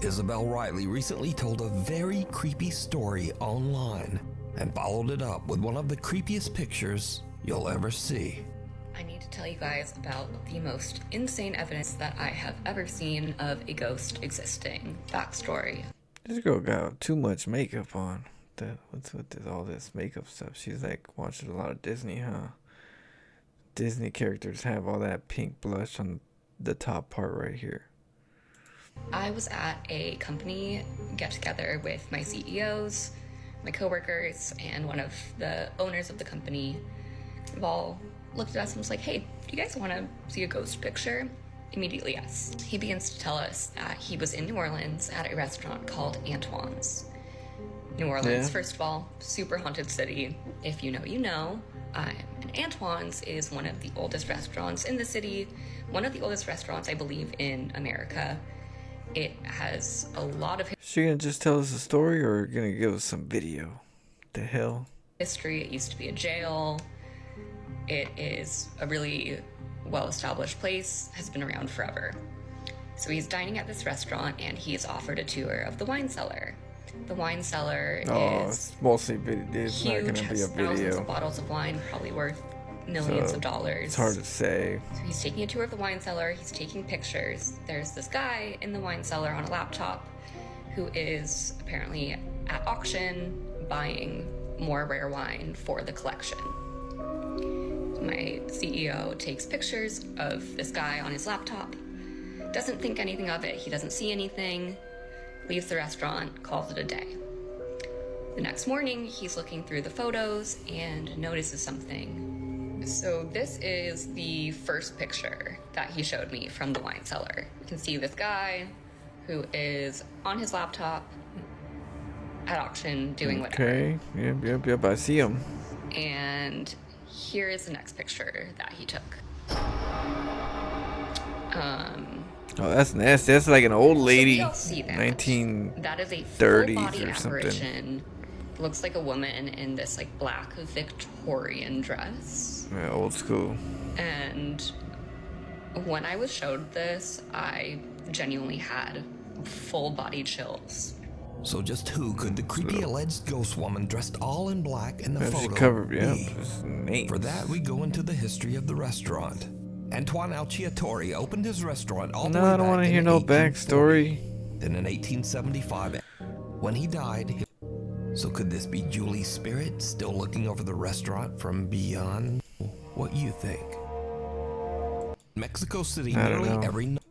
Isabel Riley recently told a very creepy story online and followed it up with one of the creepiest pictures you'll ever see. I need to tell you guys about the most insane evidence that I have ever seen of a ghost existing. Backstory. This girl got too much makeup on. What's with all this makeup stuff? She's like watching a lot of Disney, huh? Disney characters have all that pink blush on the top part right here. I was at a company get-together with my CEOs, my coworkers, and one of the owners of the company. We've all looked at us and was like, hey, do you guys want to see a ghost picture? Immediately, yes. He begins to tell us that he was in New Orleans at a restaurant called Antoine's. New Orleans, first of all, super haunted city. If you know, you know. And Antoine's is one of the oldest restaurants in the city, one of the oldest restaurants, I believe, in America. It has a lot of She gonna just tell us a story, or gonna give us some video? The hell? history. It used to be a jail. It is a really well-established place, has been around forever. So he's dining at this restaurant and he's offered a tour of the wine cellar. The wine cellar is it's mostly video. It's huge, not gonna be a has thousands video. of bottles of wine, probably worth millions of dollars. It's hard to say. So he's taking a tour of the wine cellar, he's taking pictures. There's this guy in the wine cellar on a laptop who is apparently at auction buying more rare wine for the collection. My CEO takes pictures of this guy on his laptop, doesn't think anything of it, he doesn't see anything, leaves the restaurant, calls it a day. The next morning, he's looking through the photos and notices something. So this is the first picture that he showed me from the wine cellar. You can see this guy who is on his laptop at auction doing whatever. Okay. Yep. I see him. And here is the next picture that he took. Oh, that's nasty. That's like an old lady, So we all see that. 1930s That is a full body or something. apparition. Looks like a woman in this like black Victorian dress. Yeah, old school. And when I was showed this, I genuinely had full body chills. So just who could the creepy alleged ghost woman dressed all in black in the photo covered, yeah, be? For that, we go into the history of the restaurant. Antoine Alciatore opened his restaurant all the way No, I don't want to hear no backstory. Then in 1875, when he died, so could this be Julie's spirit still looking over the restaurant from beyond? What you think? Mexico City, nearly every night.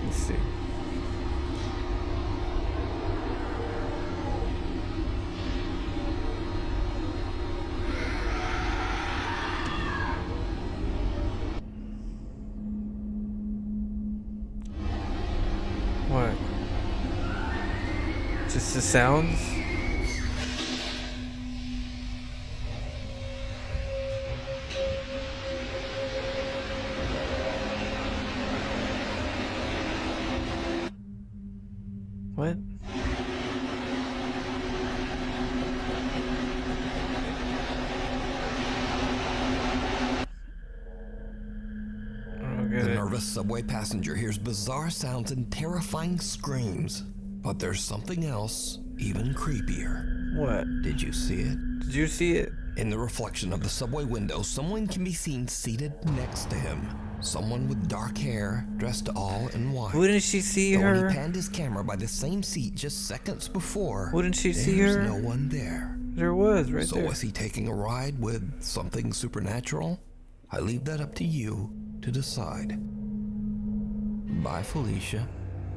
Let's see. What? Just the sounds? What? The nervous subway passenger hears bizarre sounds and terrifying screams. But there's something else, even creepier. What? Did you see it? Did you see it? In the reflection of the subway window, someone can be seen seated next to him. Someone with dark hair, dressed all in white. Wouldn't she see Though her? When he panned his camera by the same seat just seconds before, Wouldn't she see there's her? no one there. There was, right so there. So was he taking a ride with something supernatural? I leave that up to you to decide. Bye, Felicia.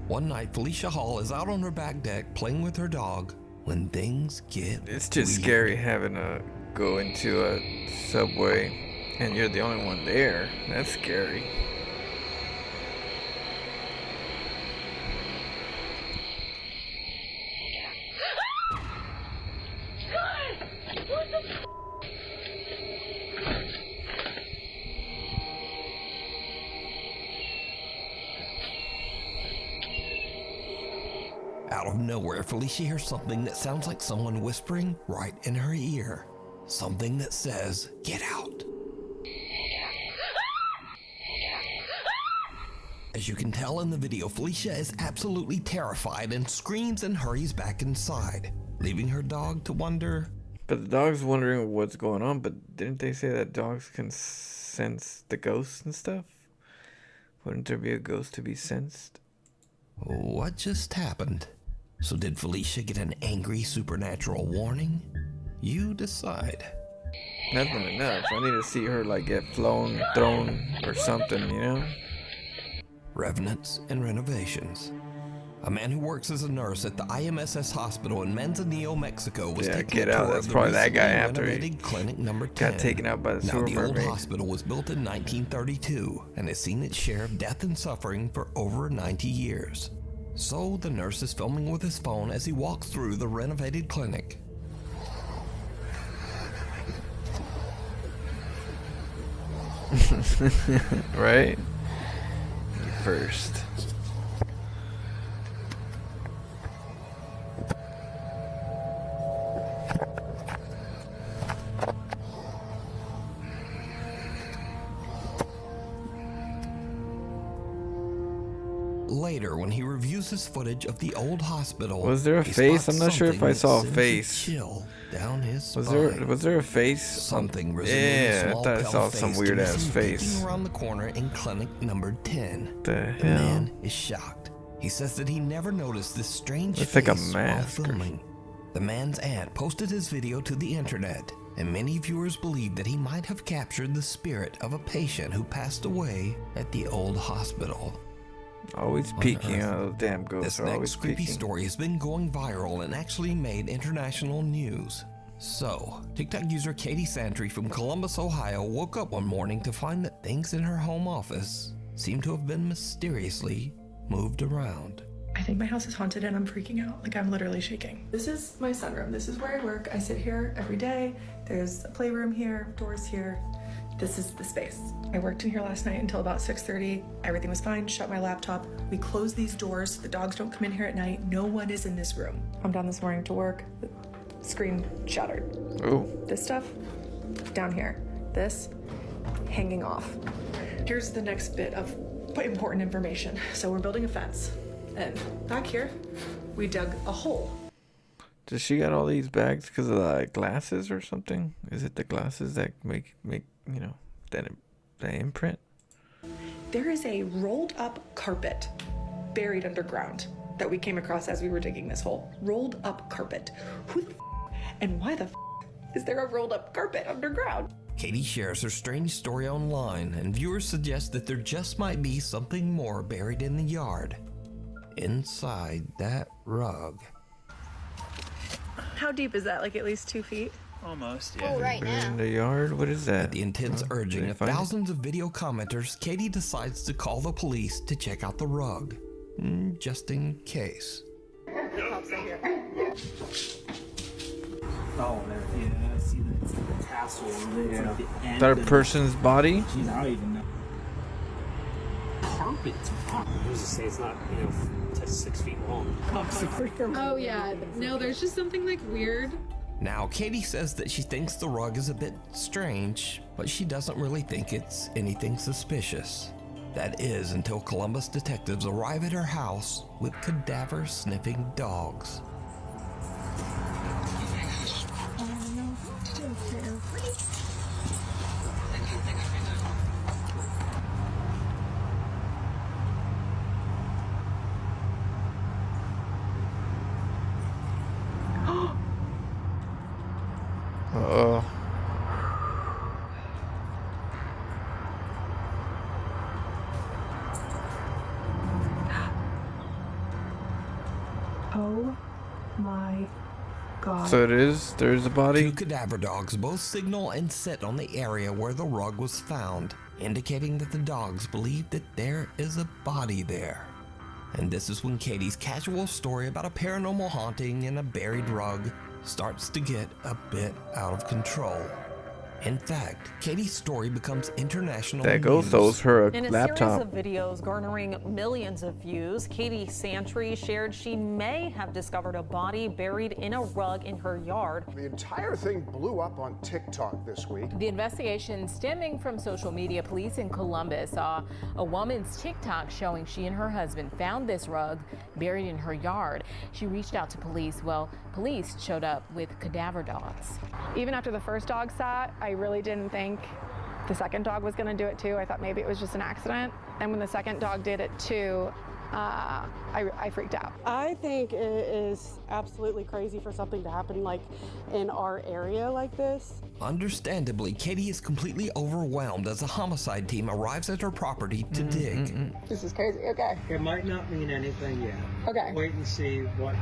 One night, Felicia Hall is out on her back deck playing with her dog when things get It's just weird. scary having to go into a subway and you're the only one there. That's scary. Out of nowhere, Felicia hears something that sounds like someone whispering right in her ear. Something that says, "Get out." As you can tell in the video, Felicia is absolutely terrified and screams and hurries back inside, leaving her dog to wonder. But the dog's wondering what's going on, but didn't they say that dogs can sense the ghosts and stuff? Wouldn't there be a ghost to be sensed? What just happened? So did Felicia get an angry supernatural warning? You decide. Nothing enough. I need to see her like get thrown or something, you know? Revenants and renovations. A man who works as a nurse at the IMSS hospital in Manzanillo, Mexico was taking get a tour out. of That's the probably that guy recently after he renovated clinic number 10. got taken out by the Now, sewer the old mermaid. hospital was built in 1932 and has seen its share of death and suffering for over 90 years. So the nurse is filming with his phone as he walks through the renovated clinic. Right? First. Later, when he reviews his footage of the old hospital, Was there a he face? spots I'm not sure if something I that saw a sends face. chill down his Was spine. there a face? Something resembling a Yeah, I small thought I pale saw some face weird can be ass seen face. peeking around the corner in clinic number 10. The The hell? man is shocked. He says that he never noticed this strange Looks face like a while mask or filming. The man's aunt posted his video to the internet, and many viewers believe that he might have captured the spirit of a patient who passed away at the old hospital. Always peeking on those damn ghosts. This Are always next creepy peeking. story has been going viral and actually made international news. So, TikTok user Katie Santry from Columbus, Ohio woke up one morning to find that things in her home office seem to have been mysteriously moved around. I think my house is haunted and I'm freaking out. Like, I'm literally shaking. This is my sunroom. This is where I work. I sit here every day. There's a playroom here, doors here. This is the space. I worked in here last night until about 6:30. Everything was fine, shut my laptop. We close these doors so the dogs don't come in here at night. No one is in this room. I'm down this morning to work. The screen shattered. Ooh. This stuff, down here. This, hanging off. Here's the next bit of important information. So we're building a fence. And back here, we dug a hole. Does she got all these bags because of the glasses or something? Is it the glasses that make you know that imprint? There is a rolled up carpet buried underground that we came across as we were digging this hole. Rolled up carpet. Who the and why the is there a rolled up carpet underground? Katie shares her strange story online, and viewers suggest that there just might be something more buried in the yard. Inside that rug. How deep is that? Like at least 2 feet? Almost, yeah. Oh, right now. In the yard? What is that? At the intense urging of find it? thousands of video commenters, Katie decides to call the police to check out the rug. Just in case. Oh, there. Yeah, I see that. It's like a tassel. It's like the end Third of person's body? Jeez, I don't even know. Carpet. I was just say it's not, 6 feet long. Oh yeah, no, there's just something like weird. Now, Katie says that she thinks the rug is a bit strange, but she doesn't really think it's anything suspicious. That is until Columbus detectives arrive at her house with cadaver-sniffing dogs. Uh-oh. Oh my god. So there's a body? 2 cadaver dogs both signal and sit on the area where the rug was found, indicating that the dogs believe that there is a body there. And this is when Katie's casual story about a paranormal haunting and a buried rug starts to get a bit out of control. In fact, Katie's story becomes international That goes news. those her In a laptop. series of videos garnering millions of views, Katie Santry shared she may have discovered a body buried in a rug in her yard. The entire thing blew up on TikTok this week. The investigation stemming from social media. Police in Columbus saw a woman's TikTok showing she and her husband found this rug buried in her yard. She reached out to police. Well, police showed up with cadaver dogs. Even after the first dog sat, I really didn't think the second dog was going to do it too. I thought maybe it was just an accident. And when the second dog did it too, I freaked out. I think it is absolutely crazy for something to happen like in our area like this. Understandably, Katie is completely overwhelmed as a homicide team arrives at her property to dig. This is crazy. Okay. It might not mean anything yet. Okay. Wait and see what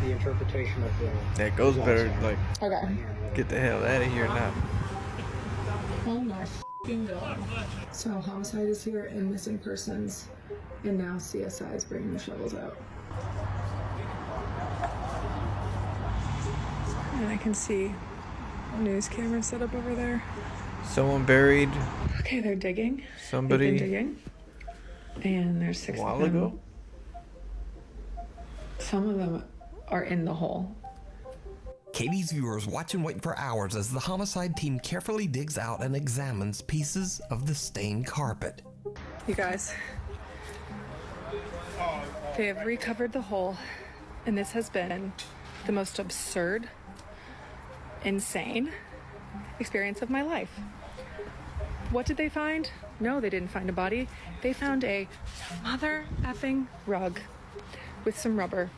the interpretation of the... That goes better, like, Okay. get the hell out of here now. Oh my god. So homicide is here and missing persons, and now CSI is bringing the shovels out. And I can see a news camera set up over there. Someone buried Okay, they're digging. somebody They've been digging. And there's 6 a while of them. ago. Some of them are in the hole. Katie's viewers watch and wait for hours as the homicide team carefully digs out and examines pieces of the stained carpet. You guys, they have recovered the hole, and this has been the most absurd, insane experience of my life. What did they find? No, they didn't find a body. They found a mother effing rug with some rubber.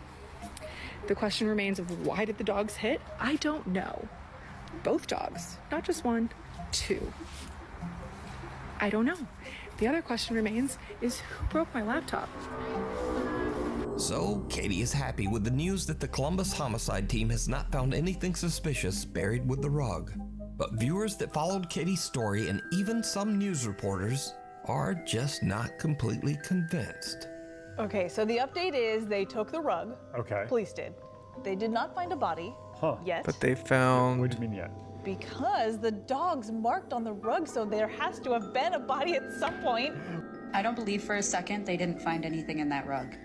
The question remains of why did the dogs hit? I don't know. Both dogs, not just one, 2. I don't know. The other question remains is who broke my laptop? So, Katie is happy with the news that the Columbus homicide team has not found anything suspicious buried with the rug. But viewers that followed Katie's story and even some news reporters are just not completely convinced. Okay, so the update is they took the rug. Okay. Police did. They did not find a body yet. But they found... What do you mean yet? Because the dogs marked on the rug, so there has to have been a body at some point. I don't believe for a second they didn't find anything in that rug.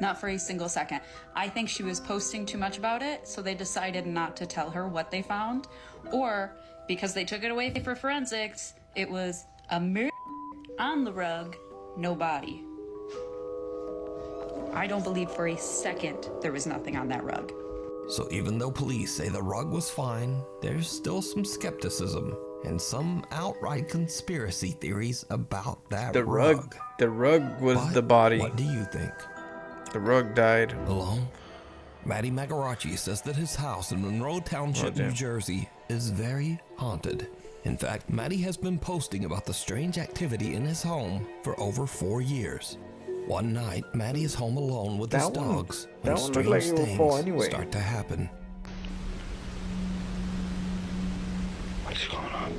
Not for a single second. I think she was posting too much about it, so they decided not to tell her what they found. Or, because they took it away for forensics, it was a murder on the rug, no body. I don't believe for a second there was nothing on that rug. So even though police say the rug was fine, there's still some skepticism and some outright conspiracy theories about that The rug. The rug was But the body. What do you think? The rug died. Alone? Matty Magarachi says that his house in Monroe Township, New Jersey is very haunted. In fact, Matty has been posting about the strange activity in his home for over 4 years. One night, Matty is home alone with his dogs when strange things start to happen. What's going on?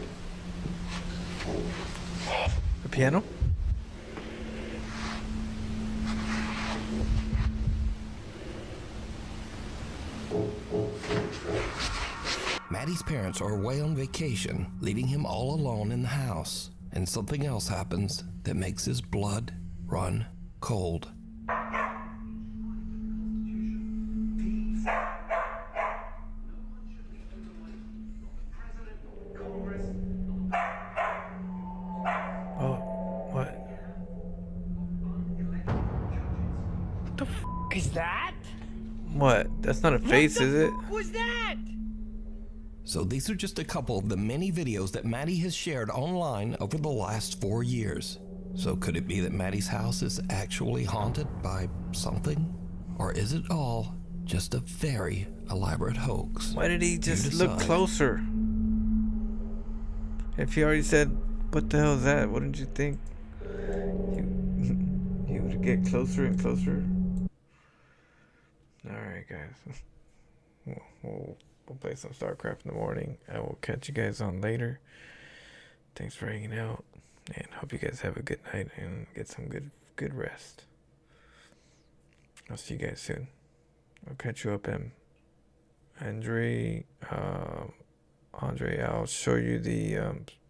The piano? Matty's parents are away on vacation, leaving him all alone in the house. And something else happens that makes his blood run cold. Oh, what? What the f is that? What? That's not a face, is it? What was that? So these are just a couple of the many videos that Matty has shared online over the last 4 years. So could it be that Matty's house is actually haunted by something? Or is it all just a very elaborate hoax? Why did he You just look decide. closer? If he already said, what the hell is that? Wouldn't you think he would get closer and closer? Alright, guys. We'll play some StarCraft in the morning. I will catch you guys on later. Thanks for hanging out. And hope you guys have a good night and get some good rest. I'll see you guys soon. I'll catch you up, Andre, I'll show you the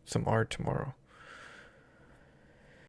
some art tomorrow.